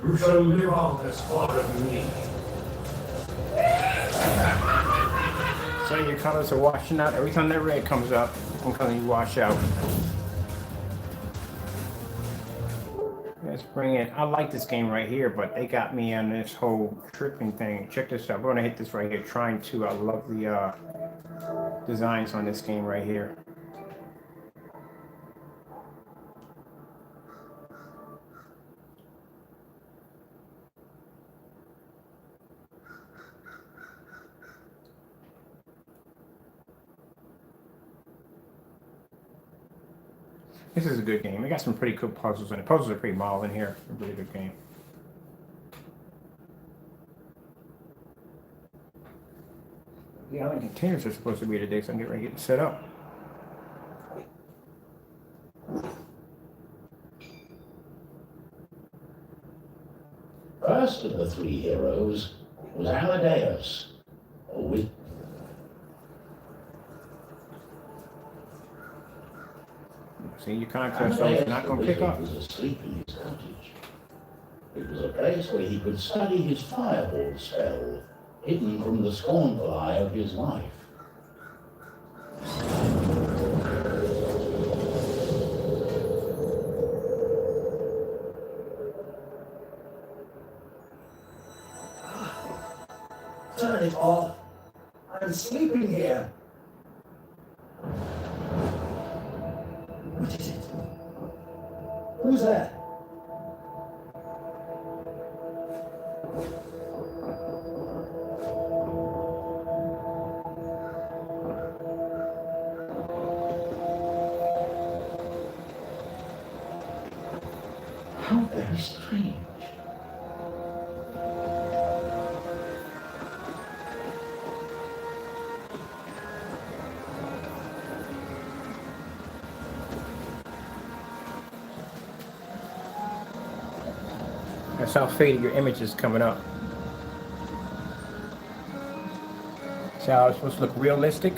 You shall live on as part of me. So your colors are washing out. Every time that red comes up, one color you wash out. Let's bring it. I like this game right here, but they got me on this whole tripping thing. Check this out. We're gonna hit this right here. Trying to. I love the designs on this game right here. This is a good game. It got some pretty cool puzzles in it. Puzzles are pretty mild in here. A really good game. The island containers are supposed to be today, so I'm getting ready to get set up. First of the three heroes was Amadeus, with See, your contest is not going to pick up. was asleep in his cottage. It was a place where he could study his fireball spell, hidden from the scornful eye of his wife. it off. I'm sleeping here. What is it? Who's there? How very strange. That's how faded your image is coming up. See how it's supposed to look realistic?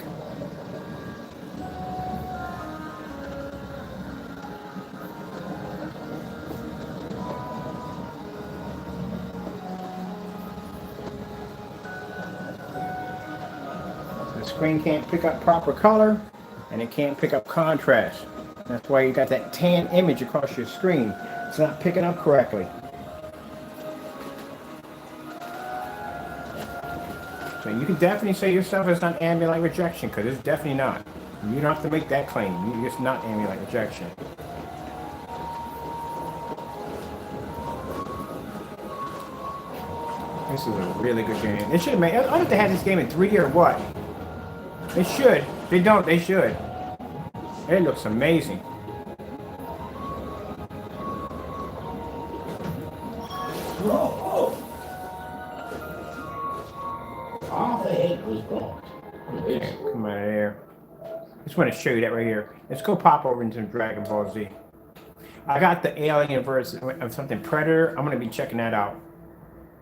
The screen can't pick up proper color and it can't pick up contrast. That's why you got that tan image across your screen. It's not picking up correctly. So you can definitely say yourself it's not ambient light rejection, because it's definitely not. You don't have to make that claim. It's not ambient light rejection. This is a really good game. They should have made. I don't know if they had this game in 3D or what. They should. They don't. They should. It looks amazing. Half the head was blocked. Okay, come out of there. Just want to show you that right here. Let's go pop over into Dragon Ball Z. I got the Alien version of something Predator. I'm going to be checking that out.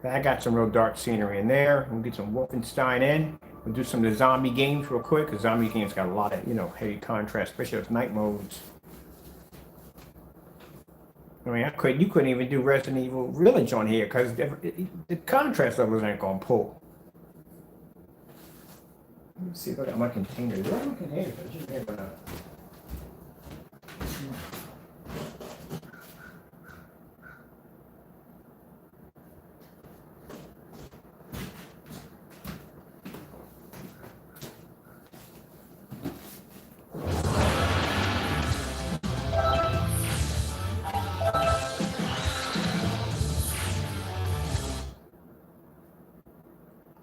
I got some real dark scenery in there. We'll get some Wolfenstein in. We'll do some of the zombie games real quick, because zombie games got a lot of, heavy contrast, especially those night modes. I mean, you couldn't even do Resident Evil Village on here, because the contrast levels ain't going to pull. Let me see if I got my containers. Where are my containers? I just have a...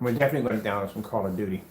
We're definitely going to download some Call of Duty.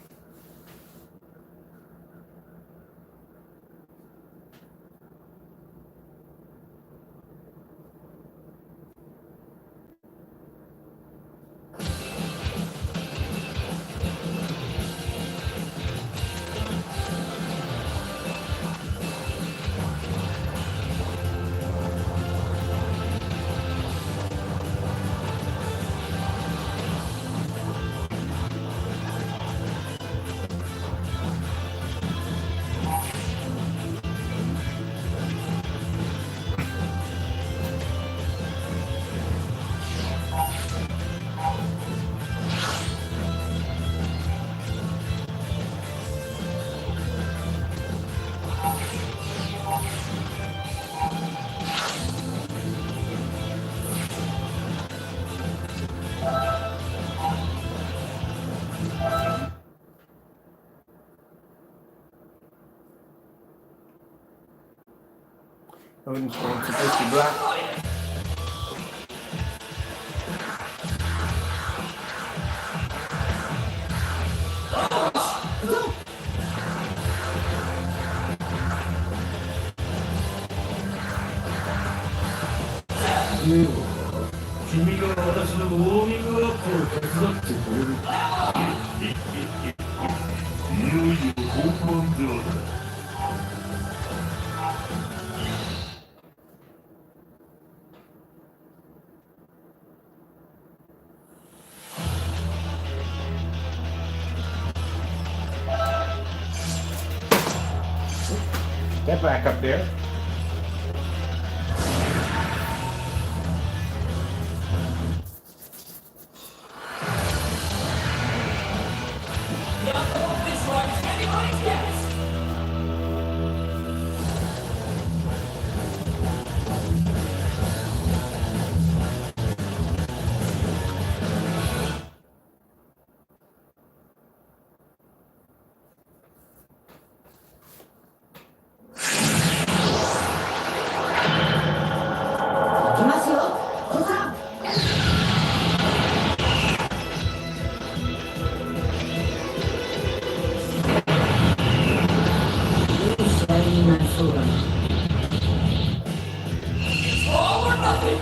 Loading screen supposed to be black. Get back up there. Styrofoam. All or nothing.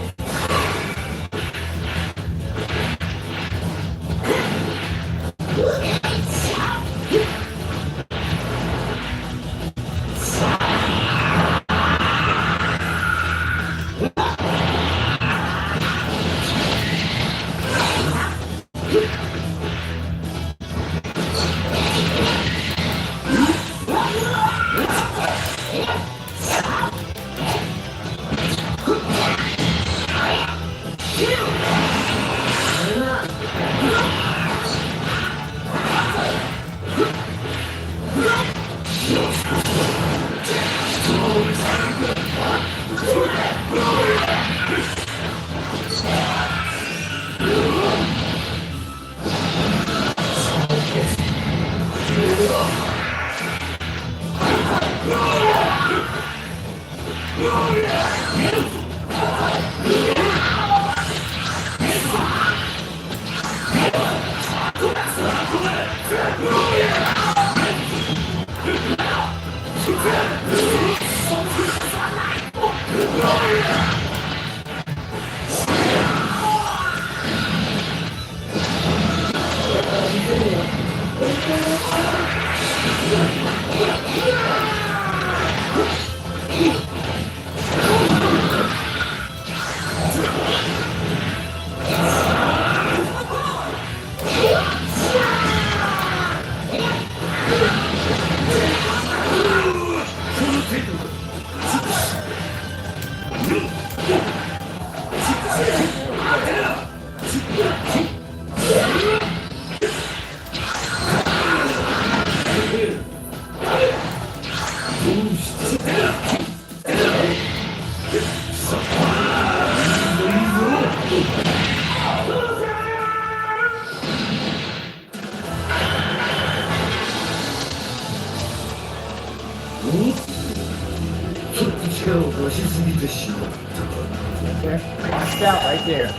Okay. Watch out right there.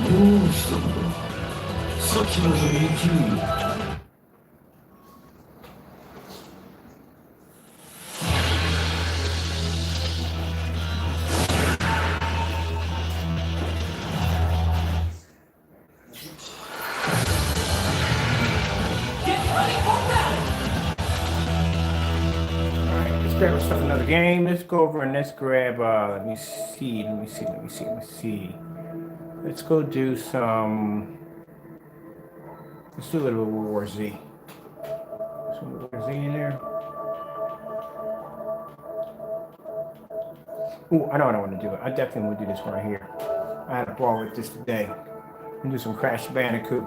どうしたんださっきまでの勢い Let's grab stuff another game. Let's go over and let's grab, let me see. Let's go do some, let's do a little War Z. Some War Z in there. Ooh, I know what I want to do. I definitely want to do this one right here. I had a ball with this today. And do some Crash Bandicoot.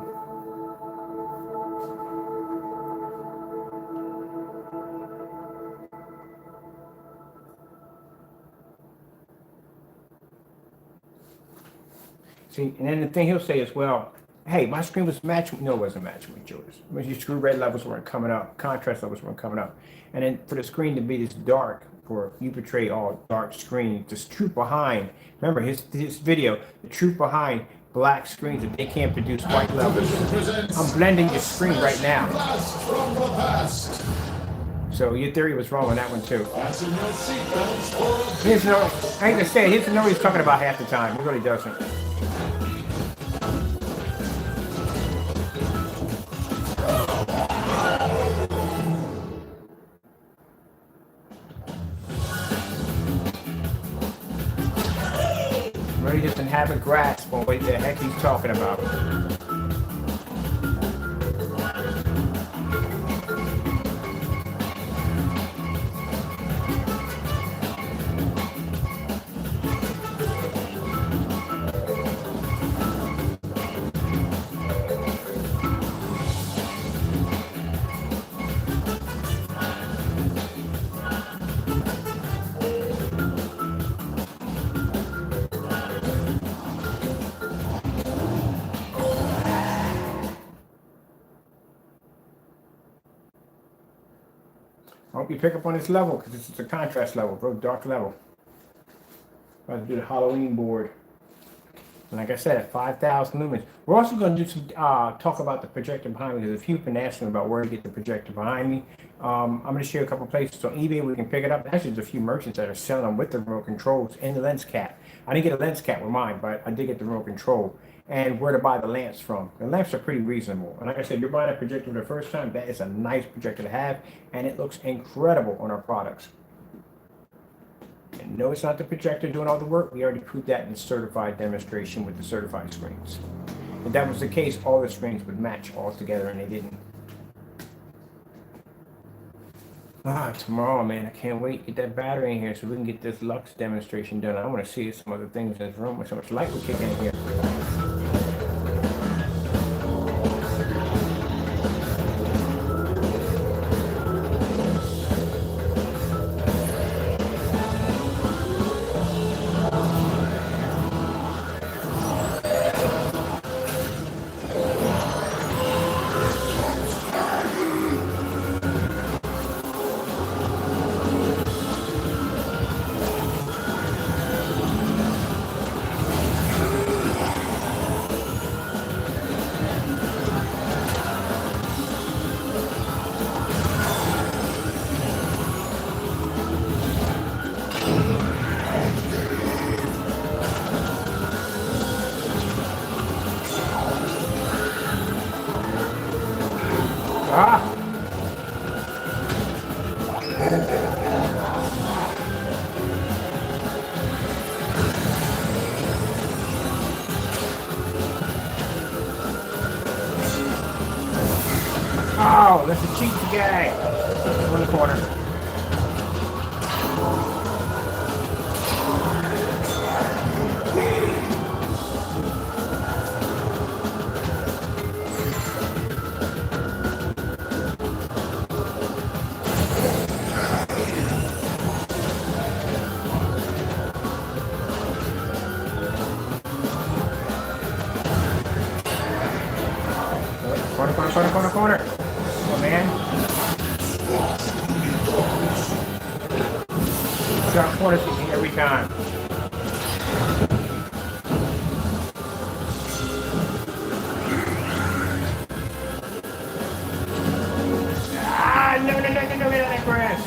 See, and then the thing he'll say as well, hey, my screen was matching. No, it wasn't matching with yours. Your screw red levels weren't coming up, contrast levels weren't coming up. And then for the screen to be this dark, for you portray all dark screen, just truth behind. Remember his video, the truth behind black screens that they can't produce white levels. I'm blending your screen right now. So your theory was wrong on that one too. Here's no, I hate to say it, he doesn't know what he's talking about half the time. He really doesn't. Really doesn't have a grasp on what the heck he's talking about. I hope you pick up on this level because this is a contrast level, real dark level. About to do the Halloween board. And like I said, at 5,000 lumens. We're also going to do some talk about the projector behind me, because a few have been asking about where to get the projector behind me. I'm going to share a couple places on eBay where you can pick it up. Actually, there's a few merchants that are selling them with the remote controls and the lens cap. I didn't get a lens cap with mine, but I did get the remote control. And where to buy the lamps from. The lamps are pretty reasonable. And like I said, you're buying a projector for the first time, that is a nice projector to have, and it looks incredible on our products. And no, it's not the projector doing all the work. We already proved that in the certified demonstration with the certified screens. If that was the case, all the screens would match all together, and they didn't. Tomorrow, man, I can't wait to get that battery in here so we can get this Lux demonstration done. I want to see some other things in this room with so much light will kick in here. Oh, that's a cheat guy. In the corner. Corner. Oh, man. Shot corners every time. No, that grass.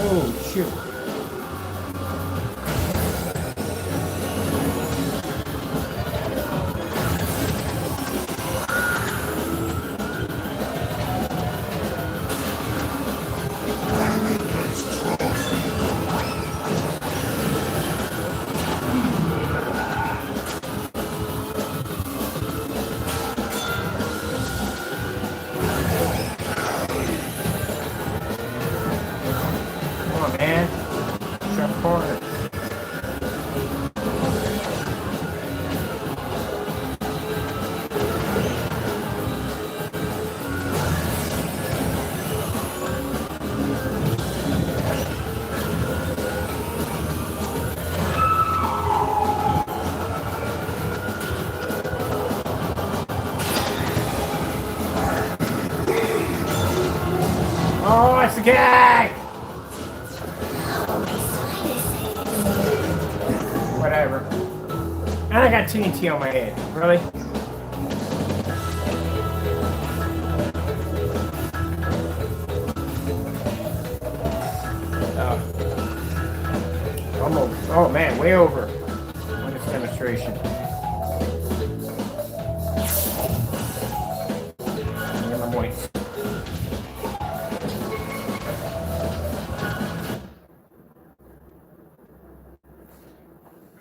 Oh, shoot. Oh, it's the guy! Whatever. And I got TNT on my head. Really? Almost. Oh man, way over on this demonstration. Get my points.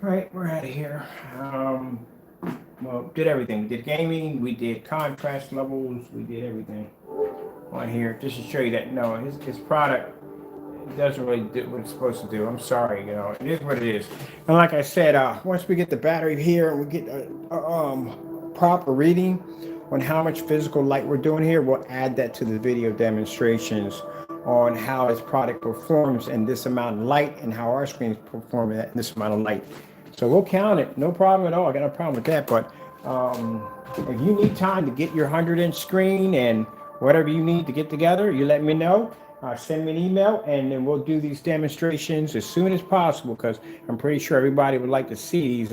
Right, we're out of here. Well, did everything. We did gaming, we did contrast levels, we did everything on here. Just to show you that, no, his product it doesn't really do what it's supposed to do. I'm sorry, you know, it is what it is. And like I said, once we get the battery here and we get a proper reading on how much physical light we're doing here, we'll add that to the video demonstrations on how this product performs in this amount of light and how our screens perform in this amount of light. So we'll count it, no problem at all. I got no problem with that. But if you need time to get your 100-inch screen and whatever you need to get together, you let me know. Send me an email, and then we'll do these demonstrations as soon as possible, because I'm pretty sure everybody would like to see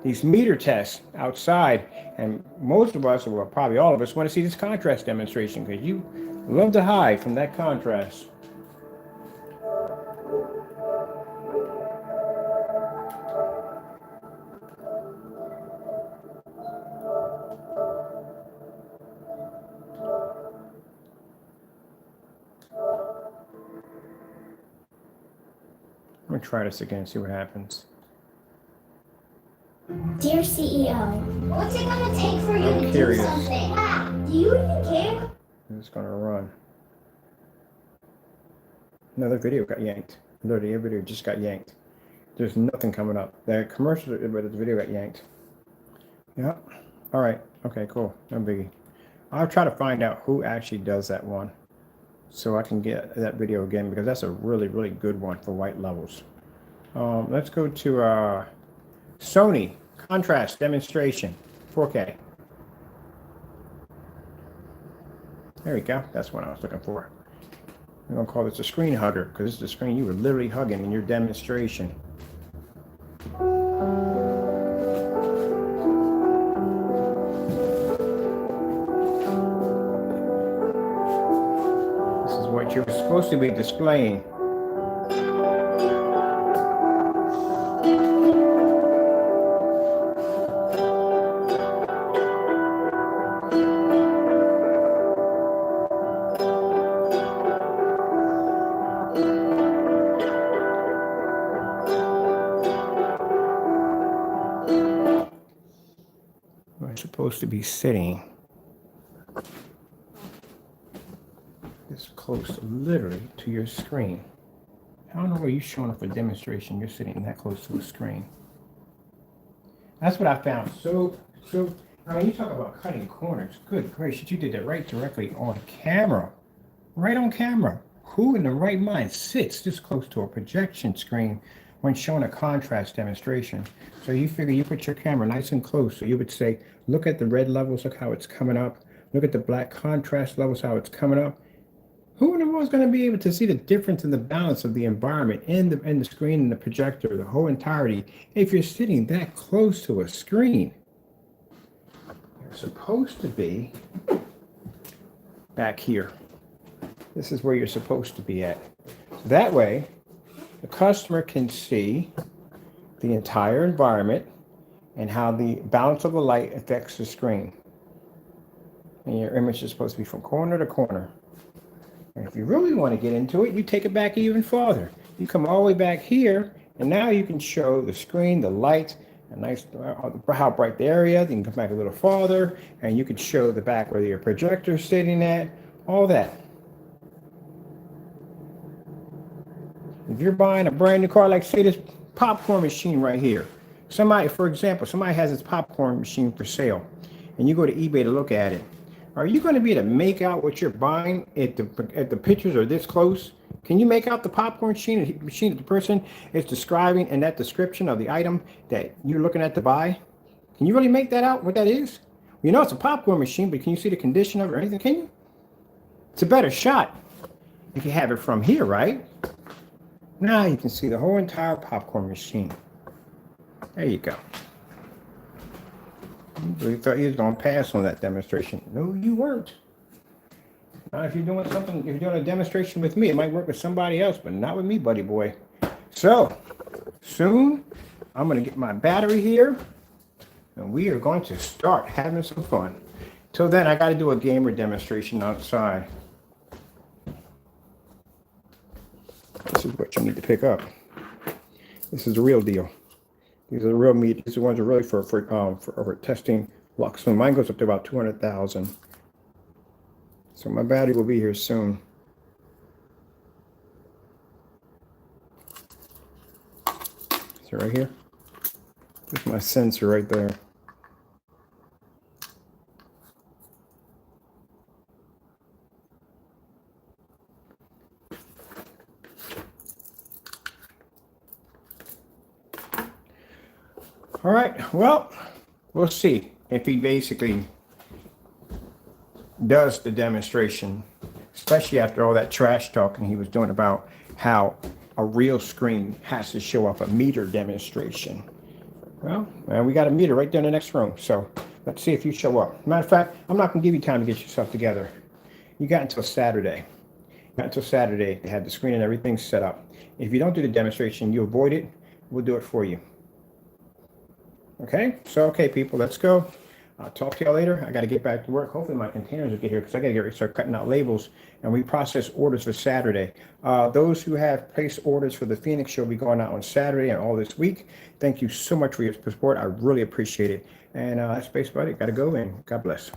these meter tests outside. And most of us, well, probably all of us, want to see this contrast demonstration, because you love to hide from that contrast. I'm gonna try this again, see what happens. Dear CEO, what's it gonna take for you I'm to curious. do something? Ah, do you even care? It's gonna run. Another video got yanked. Literally, a video just got yanked. There's nothing coming up. The commercial, but the video got yanked. Yeah. All right. Okay, cool. No biggie. I'll try to find out who actually does that one, so I can get that video again, because that's a really, really good one for white levels. Let's go to Sony contrast demonstration 4K. There we go. That's what I was looking for. I'm gonna call this a screen hugger, because this is the screen you were literally hugging in your demonstration. This is what you're supposed to be displaying. Supposed to be sitting this close, literally, to your screen. I don't know where you're showing up for demonstration. You're sitting that close to a screen. That's what I found. So I mean, you talk about cutting corners. Good gracious, you did that right directly on camera. Right on camera. Who in the right mind sits this close to a projection screen when showing a contrast demonstration? So you figure you put your camera nice and close, so you would say, look at the red levels, look how it's coming up. Look at the black contrast levels, how it's coming up. Who in the world is going to be able to see the difference in the balance of the environment in the screen and the projector, the whole entirety, if you're sitting that close to a screen? You're supposed to be back here. This is where you're supposed to be at. So that way, the customer can see the entire environment and how the balance of the light affects the screen. And your image is supposed to be from corner to corner. And if you really want to get into it, you take it back even farther. You come all the way back here, and now you can show the screen, the light, a nice, how bright the area. You can come back a little farther, and you can show the back where your projector is sitting at, all that. If you're buying a brand new car, like say this popcorn machine right here. Somebody, for example, somebody has this popcorn machine for sale, and you go to eBay to look at it. Are you going to be able to make out what you're buying if the pictures are this close? Can you make out the popcorn machine that the person is describing in that description of the item that you're looking at to buy? Can you really make that out, what that is? You know it's a popcorn machine, but can you see the condition of it or anything? Can you? It's a better shot if you have it from here, right? Now you can see the whole entire popcorn machine. There you go. You really thought you was going to pass on that demonstration. No, you weren't. Now, if you're doing something, if you're doing a demonstration with me, it might work with somebody else, but not with me, buddy boy. So, soon, I'm going to get my battery here, and we are going to start having some fun. Till then, I got to do a gamer demonstration outside. This is what you need to pick up. This is the real deal. These are the real meat. These ones are really for testing lux. So mine goes up to about 200,000. So my battery will be here soon. So right here. There's my sensor right there. All right, well, we'll see if he basically does the demonstration, especially after all that trash talking he was doing about how a real screen has to show up a meter demonstration. Well, we got a meter right there in the next room, so let's see if you show up. Matter of fact, I'm not going to give you time to get yourself together. You got until Saturday. To have the screen and everything set up. If you don't do the demonstration, you avoid it, we'll do it for you. Okay, so okay, people, let's go. I'll talk to y'all later. I got to get back to work. Hopefully my containers will get here because I got to get ready to start cutting out labels and we process orders for Saturday. Those who have placed orders for the Phoenix show will be going out on Saturday and all this week. Thank you so much for your support. I really appreciate it. And that's basically about it. Got to go and God bless.